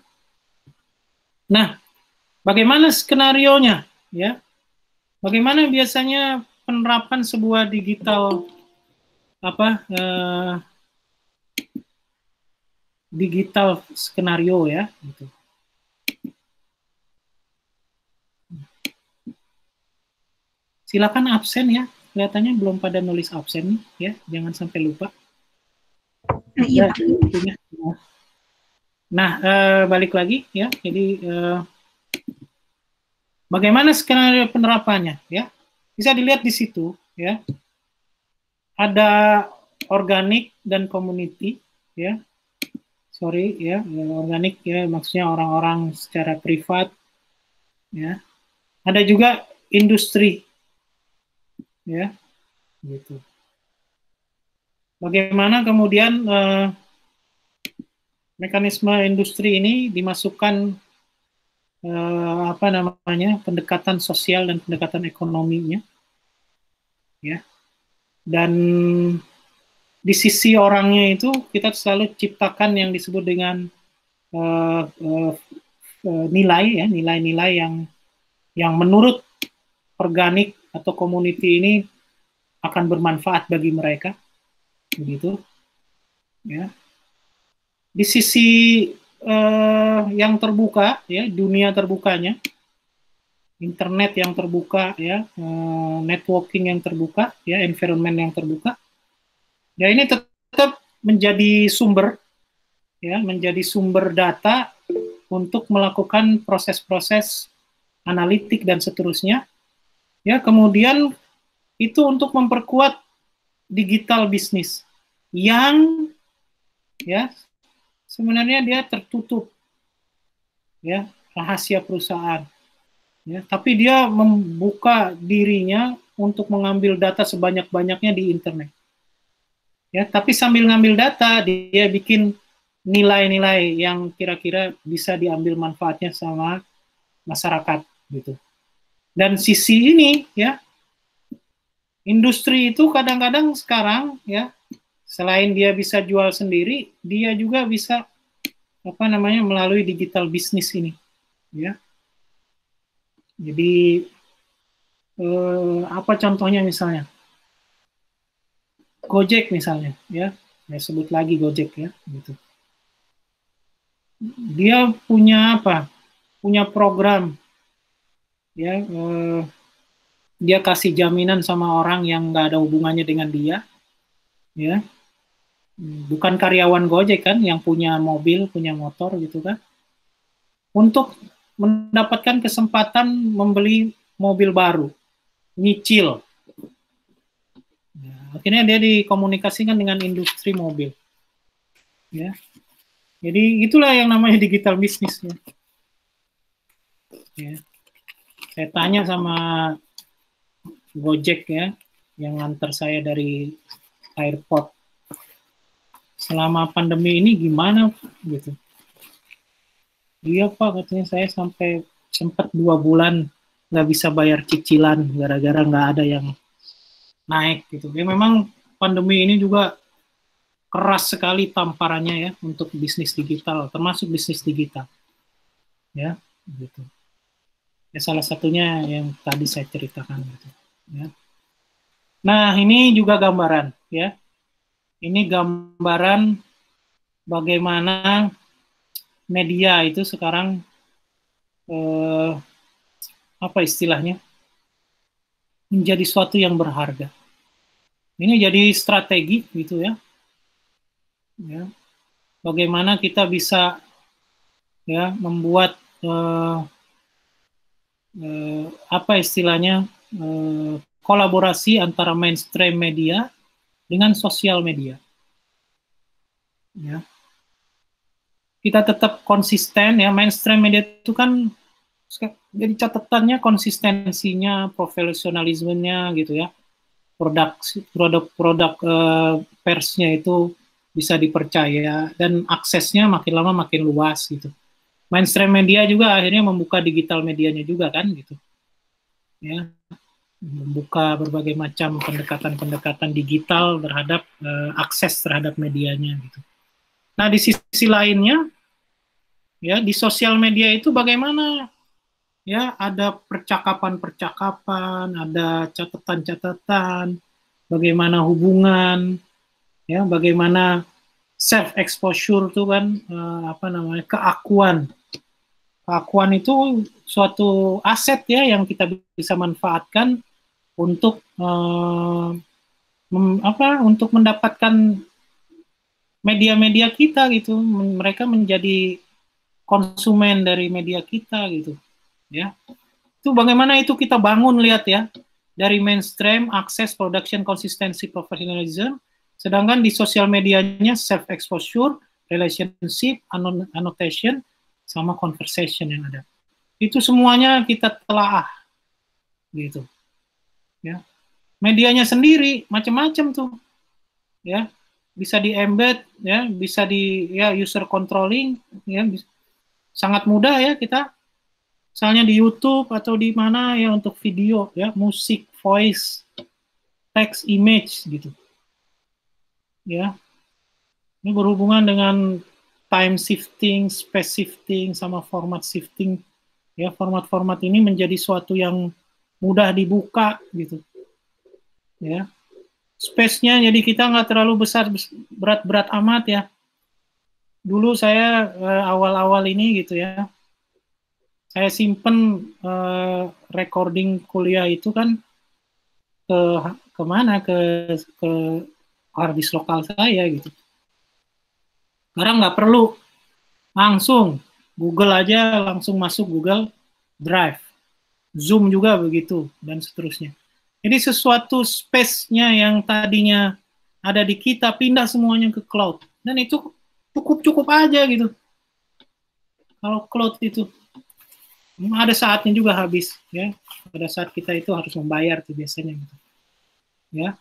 Nah, bagaimana skenarionya ya? Bagaimana biasanya penerapan sebuah digital apa digital skenario ya gitu. Silakan absen ya, kelihatannya belum pada nulis absen nih ya, jangan sampai lupa. Iya, Pak. Nah, balik lagi ya, jadi bagaimana skenario penerapannya ya? Bisa dilihat di situ ya. Ada organik dan community ya. Sorry ya, organik ya maksudnya orang-orang secara privat, ya. Ada juga industri, ya, gitu. Bagaimana kemudian mekanisme industri ini dimasukkan apa namanya, pendekatan sosial dan pendekatan ekonominya, ya. Dan di sisi orangnya itu kita selalu ciptakan yang disebut dengan nilai, ya, nilai-nilai yang menurut organik atau community ini akan bermanfaat bagi mereka, begitu, ya. Di sisi yang terbuka, ya, dunia terbukanya, internet yang terbuka, ya, networking yang terbuka, ya, environment yang terbuka, ya, ini tetap menjadi sumber, ya, menjadi sumber data untuk melakukan proses-proses analitik dan seterusnya, ya. Kemudian itu untuk memperkuat digital bisnis yang, ya, sebenarnya dia tertutup, ya, rahasia perusahaan, ya, tapi dia membuka dirinya untuk mengambil data sebanyak-banyaknya di internet, ya. Tapi sambil ngambil data, dia bikin nilai-nilai yang kira-kira bisa diambil manfaatnya sama masyarakat, gitu. Dan sisi ini, ya, industri itu kadang-kadang sekarang, ya, selain dia bisa jual sendiri, dia juga bisa apa namanya, melalui digital bisnis ini, ya. Jadi apa contohnya misalnya? Gojek misalnya, ya. Saya sebut lagi Gojek, ya, gitu. Dia punya apa? Punya program, ya. Dia kasih jaminan sama orang yang nggak ada hubungannya dengan dia, ya. Bukan karyawan Gojek kan, yang punya mobil, punya motor, gitu kan, untuk mendapatkan kesempatan membeli mobil baru, nyicil. Ya, akhirnya dia dikomunikasikan dengan industri mobil, ya. Jadi itulah yang namanya digital bisnis, ya. Ya. Saya tanya sama Gojek, ya, yang nganter saya dari airport, selama pandemi ini gimana, gitu. Iya Pak, katanya saya sampai sempat 2 bulan nggak bisa bayar cicilan gara-gara nggak ada yang naik, gitu. Ya memang pandemi ini juga keras sekali tamparannya, ya, untuk bisnis digital, termasuk bisnis digital, ya, gitu. Ya, salah satunya yang tadi saya ceritakan, gitu, ya. Nah, ini juga gambaran, ya. Ini gambaran bagaimana media itu sekarang apa istilahnya, menjadi suatu yang berharga. Ini jadi strategi, gitu, ya. Ya. Bagaimana kita bisa, ya, membuat apa istilahnya, kolaborasi antara mainstream media dengan sosial media, ya. Kita tetap konsisten, ya. Mainstream media itu kan jadi catatannya konsistensinya, profesionalismenya, gitu, ya. Produk persnya itu bisa dipercaya dan aksesnya makin lama makin luas, gitu. Mainstream media juga akhirnya membuka digital medianya juga kan, gitu, ya, membuka berbagai macam pendekatan-pendekatan digital terhadap akses terhadap medianya, gitu. Nah, di sisi lainnya, ya, di sosial media itu bagaimana, ya, ada percakapan-percakapan, ada catatan-catatan, bagaimana hubungan, ya, bagaimana self exposure tuh kan, apa namanya, keakuan itu suatu aset, ya, yang kita bisa manfaatkan untuk untuk mendapatkan media-media kita, gitu. Mereka menjadi konsumen dari media kita, gitu, ya. Itu bagaimana itu kita bangun, lihat, ya, dari mainstream, akses, production, konsistensi, professionalism, sedangkan di sosial medianya self exposure, relationship, annotation, sama conversation yang ada. Itu semuanya kita telaah, gitu. Ya, medianya sendiri macam-macam tuh, ya, bisa di embed, ya, bisa di ya user controlling, ya, sangat mudah ya kita, misalnya di YouTube atau di mana ya untuk video, ya, musik, voice, text, image, gitu, ya. Ini berhubungan dengan time shifting, space shifting, sama format shifting. Ya, format-format ini menjadi suatu yang mudah dibuka gitu. Ya, space-nya jadi kita nggak terlalu besar, berat-berat amat ya. Dulu saya awal-awal ini gitu ya, saya simpen recording kuliah itu kan ke kemana ke hard disk lokal saya gitu. Sekarang nggak perlu, langsung Google aja, langsung masuk Google Drive. Zoom juga begitu, dan seterusnya. Jadi sesuatu space-nya yang tadinya ada di kita, pindah semuanya ke cloud. Dan itu cukup-cukup aja gitu. Kalau cloud itu, ada saatnya juga habis. Ya. Pada saat kita itu harus membayar tuh biasanya. Gitu. Ya.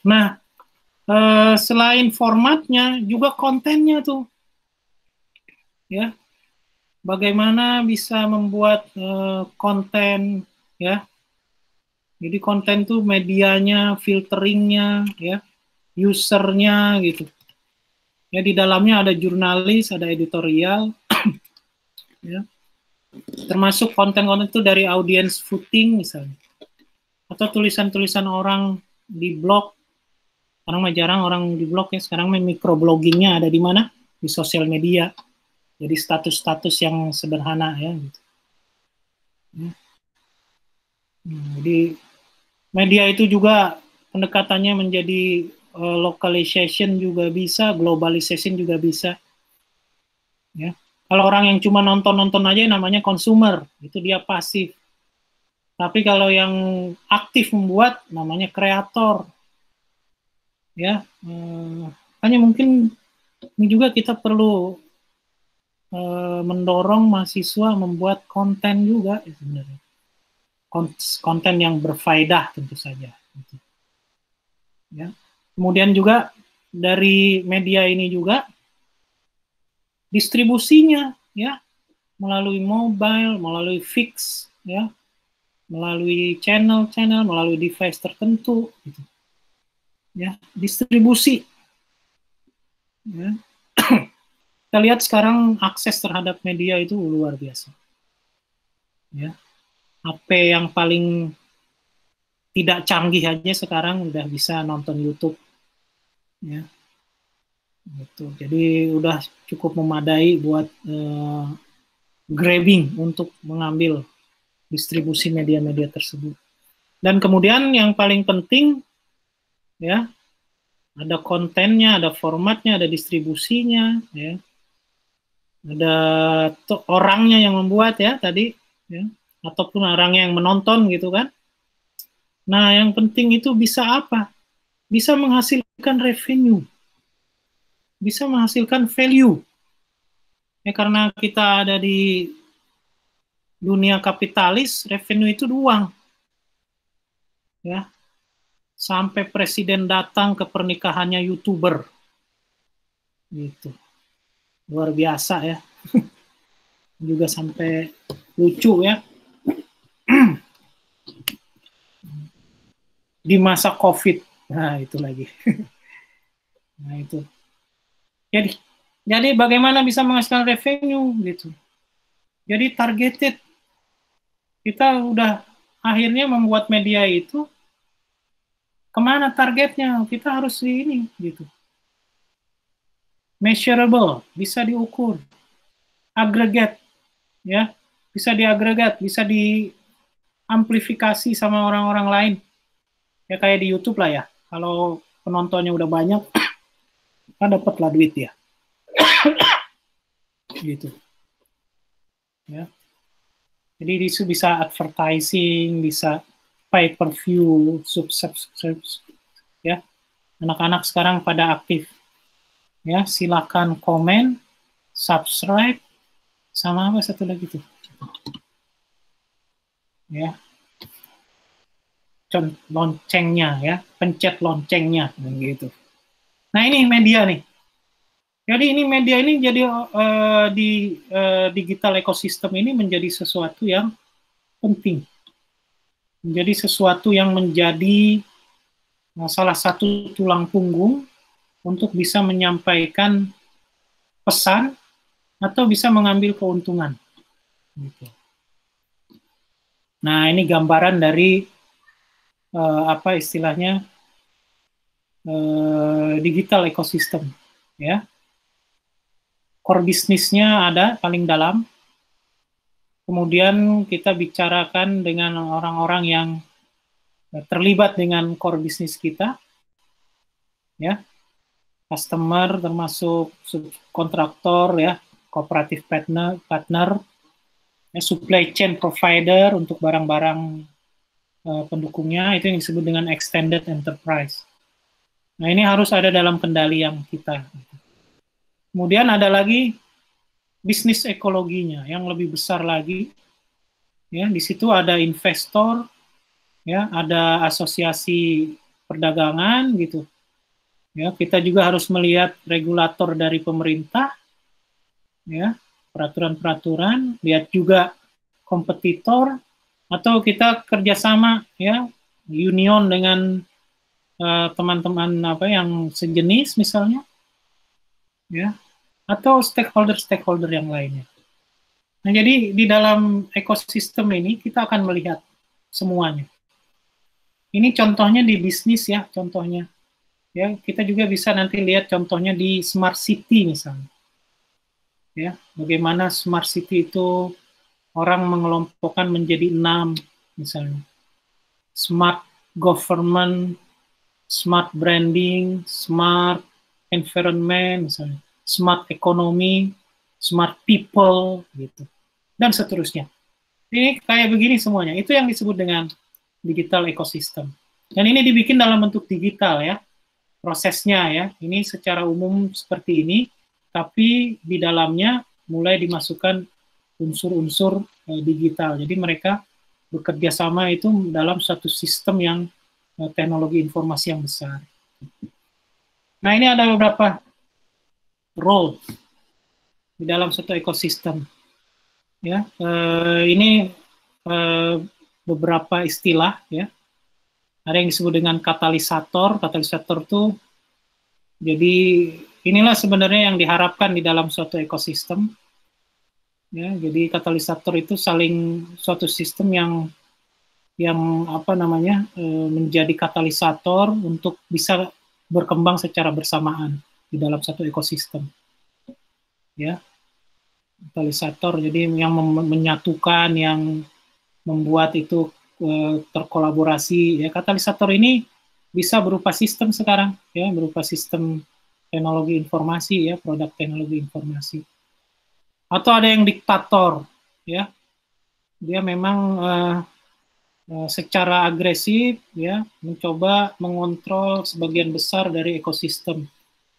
Nah, selain formatnya, juga kontennya tuh. Ya, bagaimana bisa membuat konten, ya. Jadi konten tuh medianya, filteringnya, ya, usernya gitu. Ya, di dalamnya ada jurnalis, ada editorial, ya. Termasuk konten-konten itu dari audience voting misalnya, atau tulisan-tulisan orang di blog. Sekarang mah jarang orang di blog ya. Sekarang microbloggingnya ada di mana? Di sosial media. Jadi status-status yang sederhana ya. Gitu. Ya. Jadi media itu juga pendekatannya menjadi localization juga bisa, globalization juga bisa. Ya. Kalau orang yang cuma nonton-nonton aja namanya consumer, itu dia pasif. Tapi kalau yang aktif membuat namanya kreator. Ya, hanya mungkin ini juga kita perlu mendorong mahasiswa membuat konten juga ya sebenarnya. Konten yang berfaedah tentu saja. Gitu. Ya. Kemudian juga dari media ini juga distribusinya ya, melalui mobile, melalui fix ya, melalui channel-channel, melalui device tertentu gitu. Ya, distribusi. Ya. Kita lihat sekarang akses terhadap media itu luar biasa. Ya. HP yang paling tidak canggih aja sekarang udah bisa nonton YouTube. Ya. Gitu. Jadi udah cukup memadai buat grabbing untuk mengambil distribusi media-media tersebut. Dan kemudian yang paling penting ya, ada kontennya, ada formatnya, ada distribusinya, ya. Ada orangnya yang membuat ya tadi, ya, ataupun orangnya yang menonton gitu kan. Nah, yang penting itu bisa apa? Bisa menghasilkan revenue, bisa menghasilkan value. Ya karena kita ada di dunia kapitalis, revenue itu uang. Ya. Sampai presiden datang ke pernikahannya YouTuber. Gitu. Luar biasa ya. Juga sampai lucu ya. Di masa COVID. Nah, itu lagi. Nah, itu. Jadi bagaimana bisa menghasilkan revenue gitu. Jadi targeted. Kita udah akhirnya membuat media itu kemana targetnya? Kita harus di ini gitu. Measurable, bisa diukur. Aggregate, ya, bisa diagregat, bisa diamplifikasi sama orang-orang lain. Ya kayak di YouTube lah ya. Kalau penontonnya udah banyak, kan dapatlah duit ya. Gitu. Ya. Jadi itu bisa advertising, bisa pay per view, subscribe, ya. Anak-anak sekarang pada aktif. Ya, silakan komen, subscribe, sama apa satu lagi tuh? gitu. Ya. Loncengnya ya, pencet loncengnya gitu. Nah, ini media nih. Jadi ini media ini jadi di digital ekosistem ini menjadi sesuatu yang penting. Menjadi sesuatu yang menjadi salah satu tulang punggung untuk bisa menyampaikan pesan atau bisa mengambil keuntungan. Gitu. Nah, ini gambaran dari apa istilahnya digital ekosistem, ya. Core bisnisnya ada paling dalam. Kemudian kita bicarakan dengan orang-orang yang terlibat dengan core bisnis kita, ya, customer termasuk kontraktor, ya, cooperative partner, ya, supply chain provider untuk barang-barang pendukungnya, itu yang disebut dengan extended enterprise. Nah, ini harus ada dalam kendali yang kita. Kemudian ada lagi bisnis ekologinya yang lebih besar lagi. Ya, di situ ada investor, ya, ada asosiasi perdagangan gitu. Ya, kita juga harus melihat regulator dari pemerintah, ya, peraturan-peraturan, lihat juga kompetitor, atau kita kerjasama, ya, union dengan teman-teman apa yang sejenis misalnya, ya, atau stakeholder yang lainnya. Nah, jadi di dalam ekosistem ini kita akan melihat semuanya. Ini contohnya di bisnis ya, contohnya. Ya, kita juga bisa nanti lihat contohnya di smart city misalnya. Ya, bagaimana smart city itu orang mengelompokkan menjadi 6 misalnya. Smart government, smart branding, smart environment misalnya, smart economy, smart people gitu. Dan seterusnya. Ini kayak begini semuanya. Itu yang disebut dengan digital ecosystem. Dan ini dibikin dalam bentuk digital ya. Prosesnya ya. Ini secara umum seperti ini, tapi di dalamnya mulai dimasukkan unsur-unsur digital. Jadi mereka bekerja sama itu dalam satu sistem yang teknologi informasi yang besar. Nah, ini ada beberapa role di dalam satu ekosistem. Ya, ini beberapa istilah ya. Ada yang disebut dengan katalisator. Katalisator itu jadi inilah sebenarnya yang diharapkan di dalam suatu ekosistem. Ya, jadi katalisator itu saling suatu sistem yang apa namanya menjadi katalisator untuk bisa berkembang secara bersamaan di dalam satu ekosistem. Ya, katalisator jadi yang menyatukan, yang membuat itu terkolaborasi. Ya, katalisator ini bisa berupa sistem sekarang, ya, berupa sistem teknologi informasi, ya, produk teknologi informasi. Atau ada yang diktator, ya, dia memang secara agresif ya mencoba mengontrol sebagian besar dari ekosistem,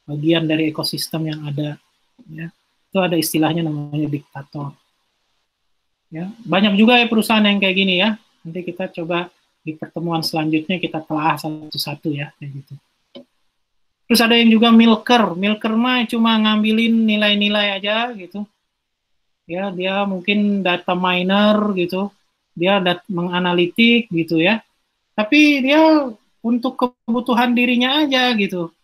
bagian dari ekosistem yang ada ya. Itu ada istilahnya namanya diktator. Ya, banyak juga ya perusahaan yang kayak gini ya. Nanti kita coba di pertemuan selanjutnya kita telah satu-satu ya kayak gitu. Terus ada yang juga milker. Milker mah cuma ngambilin nilai-nilai aja gitu. Ya, dia mungkin data miner gitu. Dia menganalitik gitu ya, tapi dia untuk kebutuhan dirinya aja gitu,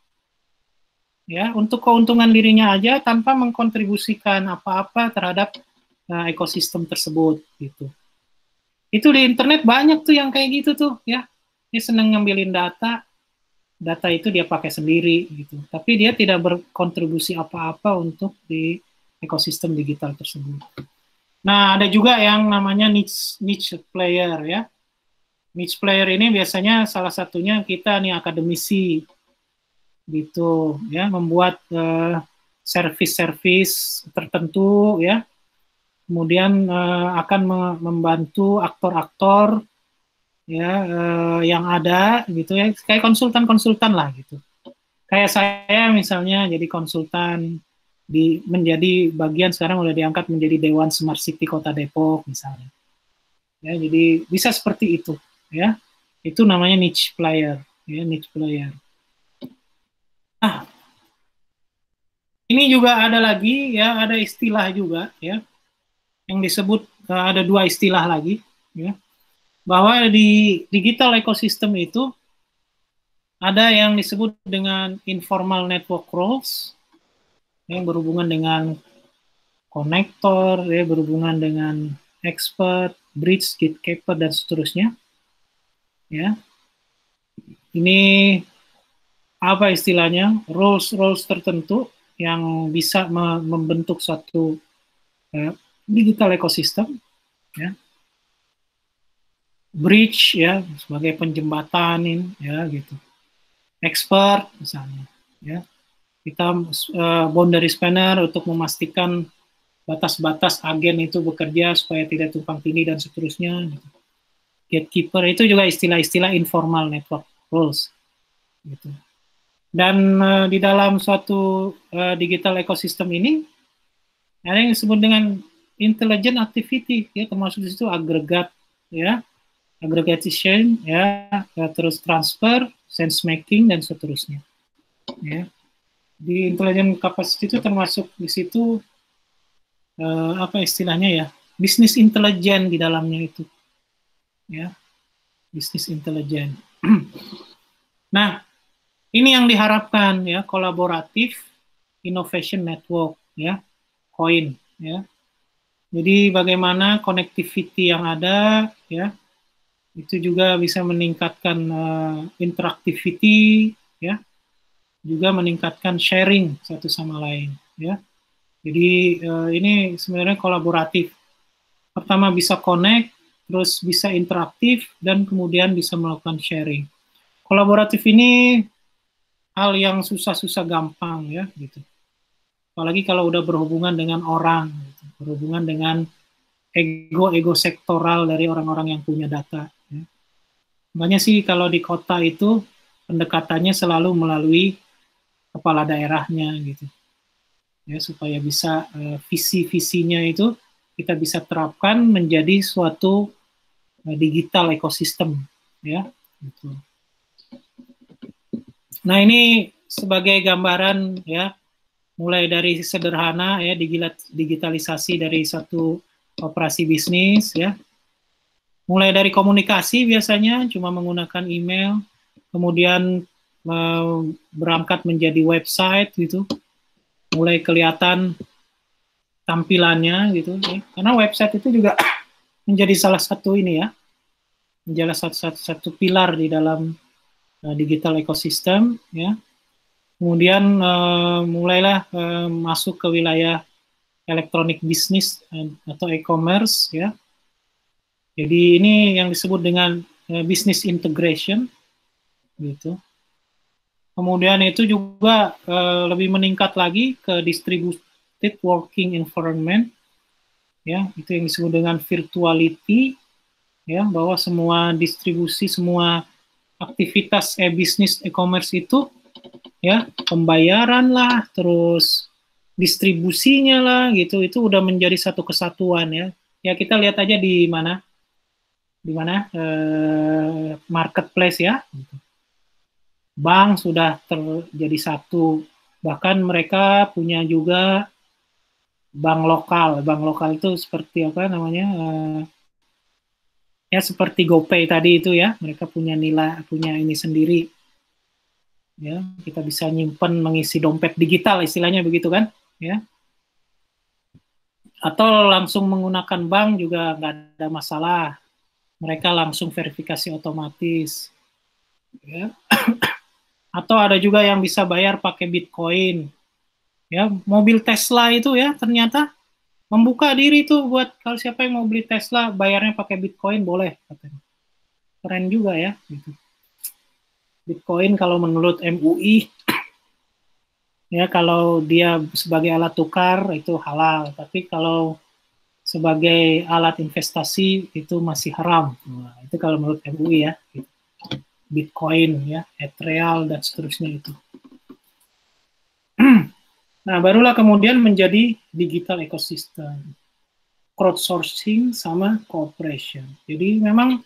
ya, untuk keuntungan dirinya aja tanpa mengkontribusikan apa-apa terhadap ekosistem tersebut gitu. Itu di internet banyak tuh yang kayak gitu tuh ya, dia seneng ngambilin data itu dia pakai sendiri gitu, tapi dia tidak berkontribusi apa-apa untuk di ekosistem digital tersebut. Nah, ada juga yang namanya niche player ya. Niche player ini biasanya salah satunya kita nih akademisi gitu ya, membuat service tertentu ya. Kemudian akan membantu aktor-aktor ya yang ada gitu ya, kayak konsultan-konsultan lah gitu. Kayak saya misalnya jadi konsultan menjadi bagian, sekarang udah diangkat menjadi Dewan Smart City Kota Depok misalnya. Ya, jadi bisa seperti itu, ya. Itu namanya niche player, ya, niche player. Nah, ini juga ada lagi, ya, ada istilah juga, ya, yang disebut, ada dua istilah lagi, ya, bahwa di digital ecosystem itu ada yang disebut dengan informal network roles, yang berhubungan dengan konektor, ya, berhubungan dengan expert, bridge, gatekeeper, dan seterusnya. Ya, ini apa istilahnya? Roles tertentu yang bisa membentuk suatu digital ecosystem. Ya. Bridge, ya, sebagai penjembatan, ya, gitu. Expert misalnya, ya. Kita boundary spanner untuk memastikan batas-batas agen itu bekerja supaya tidak tumpang tindih dan seterusnya. Gitu. Gatekeeper itu juga istilah-istilah informal network rules. Gitu. Dan di dalam suatu digital ecosystem ini ada yang disebut dengan intelligent activity, ya, termasuk di situ agregat, ya, aggregation, ya, terus transfer, sense making, dan seterusnya. Ya. Di intelligent capacity itu termasuk di situ apa istilahnya, ya, bisnis intelijen di dalamnya itu, ya, bisnis intelijen. Nah, ini yang diharapkan, ya, kolaboratif innovation network, ya, COIN, ya. Jadi bagaimana connectivity yang ada, ya, itu juga bisa meningkatkan interactivity, ya, juga meningkatkan sharing satu sama lain, ya. Jadi ini sebenarnya kolaboratif. Pertama bisa connect, terus bisa interaktif, dan kemudian bisa melakukan sharing. Kolaboratif ini hal yang susah-susah gampang, ya, gitu. Apalagi kalau udah berhubungan dengan orang, gitu. Berhubungan dengan ego sektoral dari orang-orang yang punya data. Ya. Makanya sih kalau di kota itu pendekatannya selalu melalui kepala daerahnya, gitu. Ya, supaya bisa visi-visinya itu kita bisa terapkan menjadi suatu digital ekosistem, ya. Gitu. Nah, ini sebagai gambaran, ya, mulai dari sederhana, ya, digitalisasi dari satu operasi bisnis, ya. Mulai dari komunikasi biasanya cuma menggunakan email, kemudian berangkat menjadi website, gitu. Mulai kelihatan tampilannya, gitu, ya. Karena website itu juga menjadi salah satu ini, ya, menjadi satu pilar di dalam digital ekosistem, ya. Kemudian mulailah masuk ke wilayah elektronik bisnis atau e-commerce, ya. Jadi ini yang disebut dengan business integration, gitu. Kemudian itu juga lebih meningkat lagi ke distributed working environment, ya, itu yang disebut dengan virtuality, ya, bahwa semua distribusi, semua aktivitas e-bisnis, e-commerce itu, ya, pembayaran lah, terus distribusinya lah, gitu, itu udah menjadi satu kesatuan, ya. Ya, kita lihat aja di mana marketplace, ya. Bank sudah terjadi satu, bahkan mereka punya juga bank lokal. Bank lokal itu seperti apa namanya? Ya, seperti GoPay tadi itu, ya, mereka punya nilai, punya ini sendiri, ya, kita bisa nyimpen, mengisi dompet digital istilahnya begitu kan, ya, atau langsung menggunakan bank juga nggak ada masalah, mereka langsung verifikasi otomatis, ya. Atau ada juga yang bisa bayar pakai Bitcoin, ya, mobil Tesla itu, ya, ternyata membuka diri tuh buat kalau siapa yang mau beli Tesla bayarnya pakai Bitcoin boleh, katanya. Keren juga, ya, gitu. Bitcoin kalau menurut MUI, ya, kalau dia sebagai alat tukar itu halal, tapi kalau sebagai alat investasi itu masih haram. Nah, itu kalau menurut MUI, ya, gitu. Bitcoin, ya, Ethereum dan seterusnya itu. Nah, barulah kemudian menjadi digital ecosystem, crowdsourcing sama cooperation. Jadi memang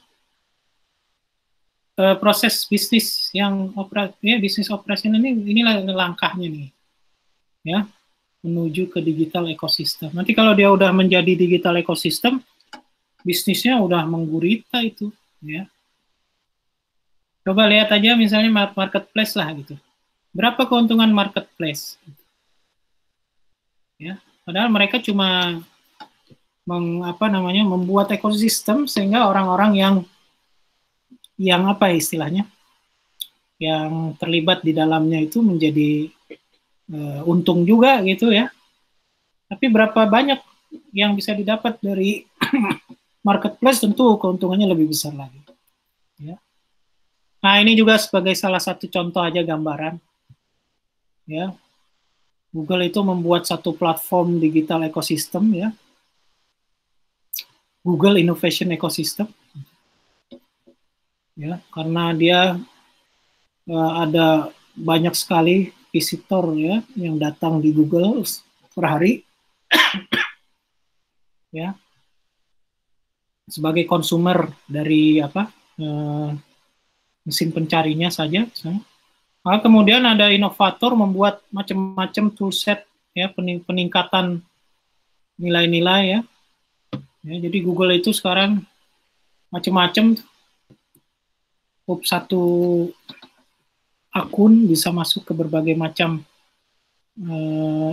proses bisnis yang bisnis operation inilah langkahnya nih, ya, menuju ke digital ecosystem. Nanti kalau dia udah menjadi digital ecosystem, bisnisnya udah menggurita itu, ya. Coba lihat aja misalnya marketplace lah gitu. Berapa keuntungan marketplace? Ya, padahal mereka cuma membuat ekosistem sehingga orang-orang yang apa istilahnya, yang terlibat di dalamnya itu menjadi untung juga gitu ya. Tapi berapa banyak yang bisa didapat dari marketplace, tentu keuntungannya lebih besar lagi. Ya. Nah, ini juga sebagai salah satu contoh aja gambaran. Ya, Google itu membuat satu platform digital ekosistem, ya, Google Innovation Ecosystem, ya, karena dia ada banyak sekali visitor ya yang datang di Google per hari, ya, sebagai konsumer dari mesin pencarinya saja. Nah, kemudian ada inovator membuat macam-macam toolset ya, peningkatan nilai-nilai ya. Jadi Google itu sekarang macam-macam, satu akun bisa masuk ke berbagai macam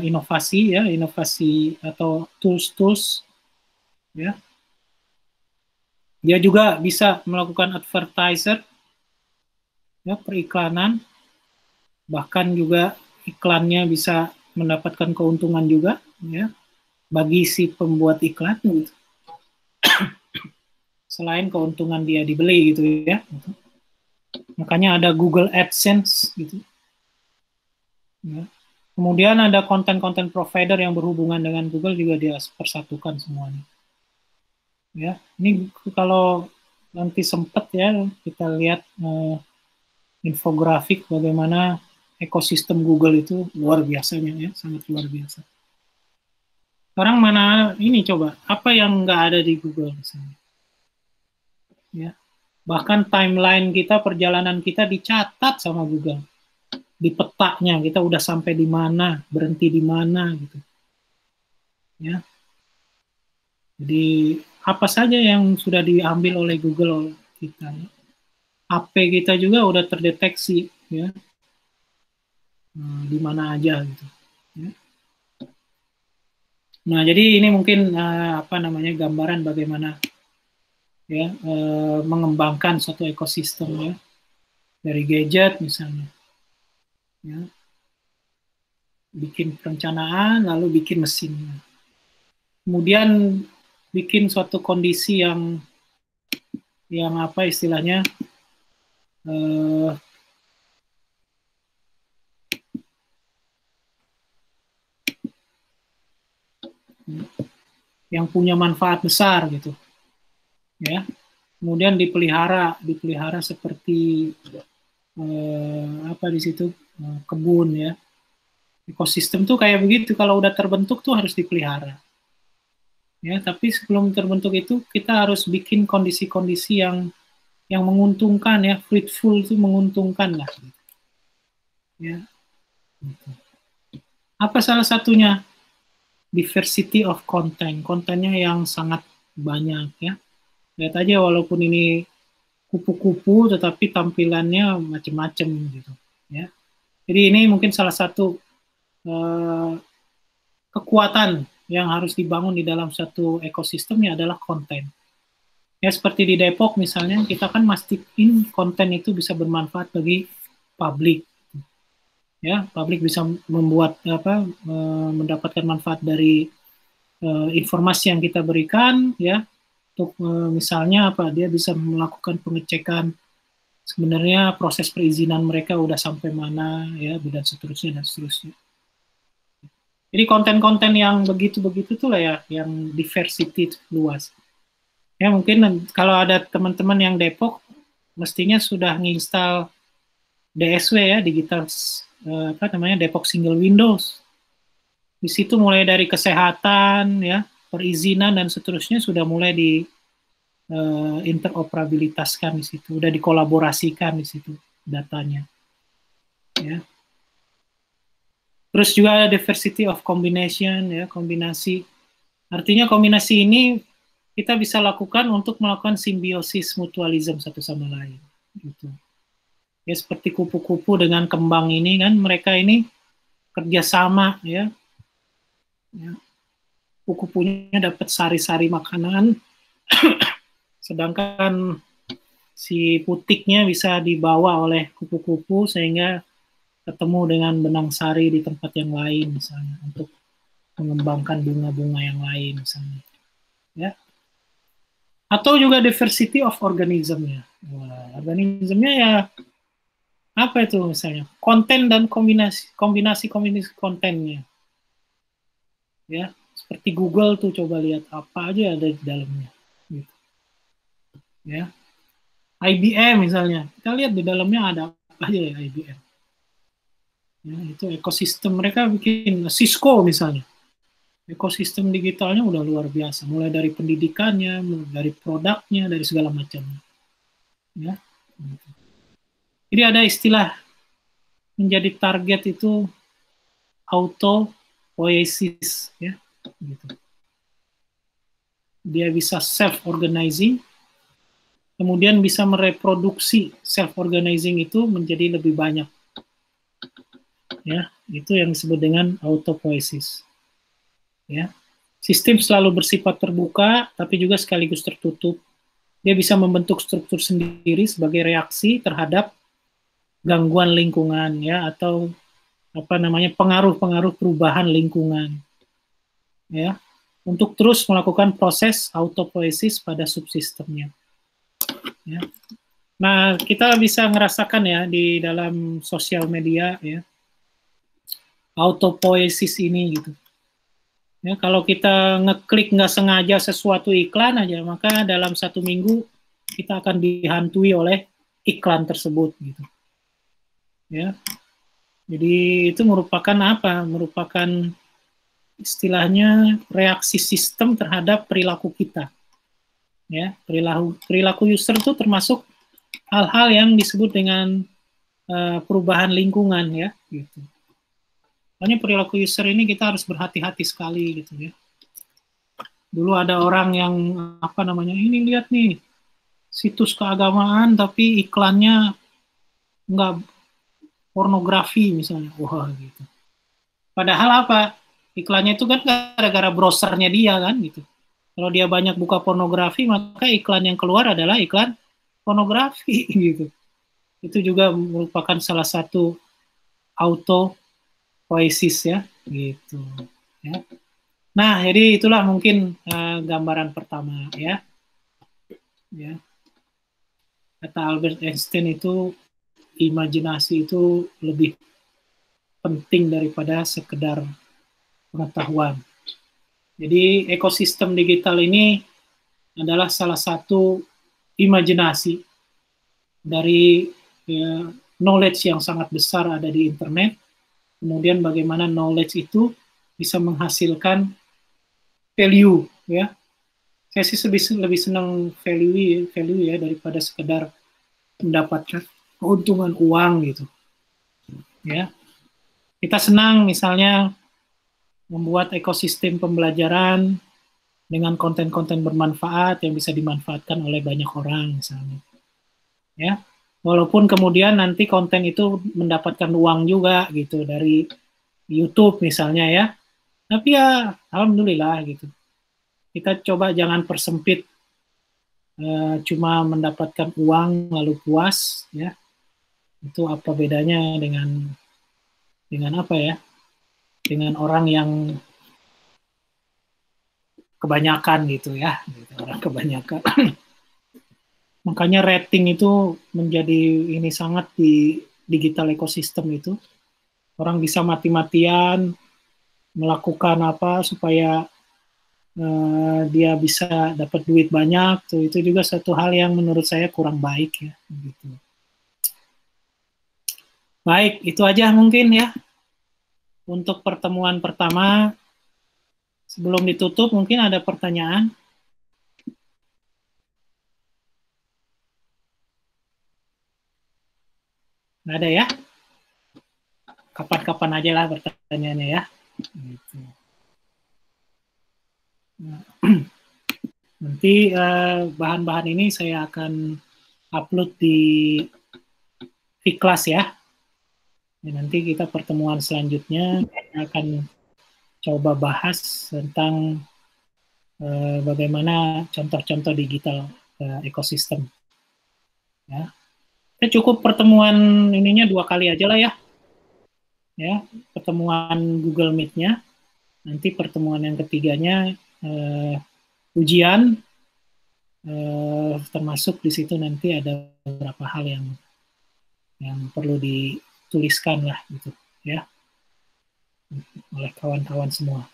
inovasi ya, inovasi atau tools ya. Dia juga bisa melakukan advertiser ya, periklanan, bahkan juga iklannya bisa mendapatkan keuntungan juga ya bagi si pembuat iklan gitu. Selain keuntungan dia dibeli gitu ya. Makanya ada Google AdSense gitu. Ya. Kemudian ada konten-konten provider yang berhubungan dengan Google juga dia persatukan semuanya. Ya, ini kalau nanti sempat ya kita lihat infografik bagaimana ekosistem Google itu luar biasanya ya, sangat luar biasa. Sekarang mana ini coba, apa yang nggak ada di Google misalnya? Ya, bahkan timeline kita, perjalanan kita dicatat sama Google. Di petanya kita udah sampai di mana, berhenti di mana gitu. Ya. Jadi apa saja yang sudah diambil oleh Google kita. Ya. HP kita juga udah terdeteksi ya. Di mana aja gitu. Ya. Nah, jadi ini mungkin gambaran bagaimana ya mengembangkan suatu ekosistem ya. Dari gadget misalnya. Ya. Bikin perencanaan lalu bikin mesinnya. Kemudian bikin suatu kondisi yang apa istilahnya yang punya manfaat besar gitu ya, kemudian dipelihara seperti di situ kebun ya, ekosistem tuh kayak begitu, kalau udah terbentuk tuh harus dipelihara ya, tapi sebelum terbentuk itu kita harus bikin kondisi-kondisi yang menguntungkan ya, fruitful itu menguntungkan lah ya. Apa salah satunya? Diversity of content, kontennya yang sangat banyak ya. Lihat aja walaupun ini kupu-kupu tetapi tampilannya macam-macam gitu ya. Jadi ini mungkin salah satu kekuatan yang harus dibangun di dalam satu ekosistemnya adalah konten. Ya seperti di Depok misalnya, kita kan mastiin konten itu bisa bermanfaat bagi publik. Ya, publik bisa membuat mendapatkan manfaat dari informasi yang kita berikan ya, untuk misalnya dia bisa melakukan pengecekan sebenarnya proses perizinan mereka udah sampai mana ya, dan seterusnya. Jadi konten-konten yang begitu-begitu tuh lah ya, yang diversity luas ya. Mungkin kalau ada teman-teman yang Depok mestinya sudah nginstal DSW ya, digital Depok Single Windows Di situ mulai dari kesehatan, ya, perizinan dan seterusnya sudah mulai di interoperabilitaskan di situ, udah dikolaborasikan di situ datanya. Ya. Terus juga ada diversity of combination, ya, kombinasi. Artinya kombinasi ini kita bisa lakukan untuk melakukan simbiosis mutualism satu sama lain. Gitu. Ya, seperti kupu-kupu dengan kembang ini kan, mereka ini kerjasama, ya. Kupu-kupunya dapat sari-sari makanan, sedangkan si putiknya bisa dibawa oleh kupu-kupu sehingga ketemu dengan benang sari di tempat yang lain misalnya untuk mengembangkan bunga-bunga yang lain misalnya, ya. Atau juga diversity of organismnya. Organismnya ya apa itu misalnya konten dan kombinasi kontennya, ya. Seperti Google tuh, coba lihat apa aja ada di dalamnya, gitu. Ya. IBM misalnya, kita lihat di dalamnya ada apa aja ya IBM. Ya, itu ekosistem mereka bikin. Cisco misalnya, ekosistem digitalnya udah luar biasa, mulai dari pendidikannya, mulai dari produknya, dari segala macamnya. Ya. Jadi ada istilah menjadi target itu autopoiesis, ya. Gitu. Dia bisa self-organizing, kemudian bisa mereproduksi self-organizing itu menjadi lebih banyak. Ya, itu yang disebut dengan autopoiesis. Ya. Sistem selalu bersifat terbuka, tapi juga sekaligus tertutup. Dia bisa membentuk struktur sendiri sebagai reaksi terhadap gangguan lingkungan, ya, atau apa namanya pengaruh-pengaruh perubahan lingkungan, ya, untuk terus melakukan proses autopoiesis pada subsistemnya. Ya. Nah, kita bisa ngerasakan ya di dalam sosial media, ya, autopoiesis ini gitu. Ya, kalau kita ngeklik nggak sengaja sesuatu iklan aja, maka dalam 1 minggu kita akan dihantui oleh iklan tersebut gitu. Ya. Jadi itu merupakan apa? Merupakan istilahnya reaksi sistem terhadap perilaku kita. Ya, perilaku user itu termasuk hal-hal yang disebut dengan perubahan lingkungan, ya, gitu. Makanya perilaku user ini kita harus berhati-hati sekali gitu, ya. Dulu ada orang yang apa namanya, ini lihat nih situs keagamaan tapi iklannya nggak pornografi misalnya, wah gitu. Padahal apa? Iklannya itu kan gara-gara browsernya dia kan gitu. Kalau dia banyak buka pornografi, maka iklan yang keluar adalah iklan pornografi gitu. Itu juga merupakan salah satu autopoiesis, ya, gitu. Ya. Nah, jadi itulah mungkin gambaran pertama, ya. Ya. Kata Albert Einstein itu imajinasi itu lebih penting daripada sekedar pengetahuan. Jadi ekosistem digital ini adalah salah satu imajinasi dari ya, knowledge yang sangat besar ada di internet. Kemudian bagaimana knowledge itu bisa menghasilkan value, ya. Saya sih lebih senang value ya daripada sekedar mendapatkan keuntungan uang gitu. Ya. Kita senang misalnya membuat ekosistem pembelajaran dengan konten-konten bermanfaat yang bisa dimanfaatkan oleh banyak orang misalnya. Ya. Walaupun kemudian nanti konten itu mendapatkan uang juga gitu dari YouTube misalnya, ya. Tapi ya alhamdulillah gitu. Kita coba jangan persempit cuma mendapatkan uang lalu puas, ya. Itu apa bedanya dengan apa ya? Dengan orang yang kebanyakan gitu, ya. Gitu, orang kebanyakan. Makanya rating itu menjadi ini sangat di digital ekosistem itu. Orang bisa mati-matian melakukan apa supaya dia bisa dapat duit banyak, tuh itu juga satu hal yang menurut saya kurang baik, ya, gitu. Baik, itu aja mungkin, ya. untuk pertemuan pertama, sebelum ditutup mungkin ada pertanyaan. Nggak ada ya? Kapan-kapan aja lah pertanyaannya ya. Gitu. Nah, nanti bahan-bahan ini saya akan upload di Vkelas ya. Nanti kita pertemuan selanjutnya akan coba bahas tentang bagaimana contoh-contoh digital ekosistem. Ya. Kita cukup pertemuan ininya 2 kali aja lah ya. Ya, pertemuan Google Meet-nya. Nanti pertemuan yang ketiganya ujian, termasuk di situ nanti ada beberapa hal yang perlu dituliskan lah gitu ya oleh kawan-kawan semua.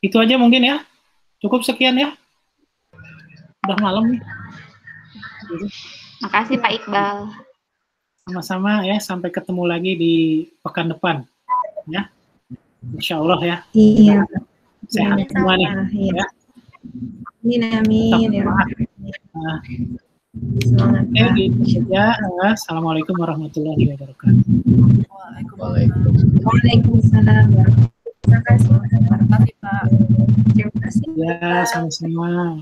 Itu aja mungkin ya. Cukup sekian ya. Udah malam nih. Gitu. Makasih Pak Iqbal. Sama-sama ya, sampai ketemu lagi di pekan depan ya. Insya Allah ya. Iya. Sehat semua nih. Iya. Ya. Amin, amin. Ya. Semangat. Ya, assalamualaikum warahmatullahi wabarakatuh. Waalaikumsalam. Terima kasih Pak. Ya, sama-sama.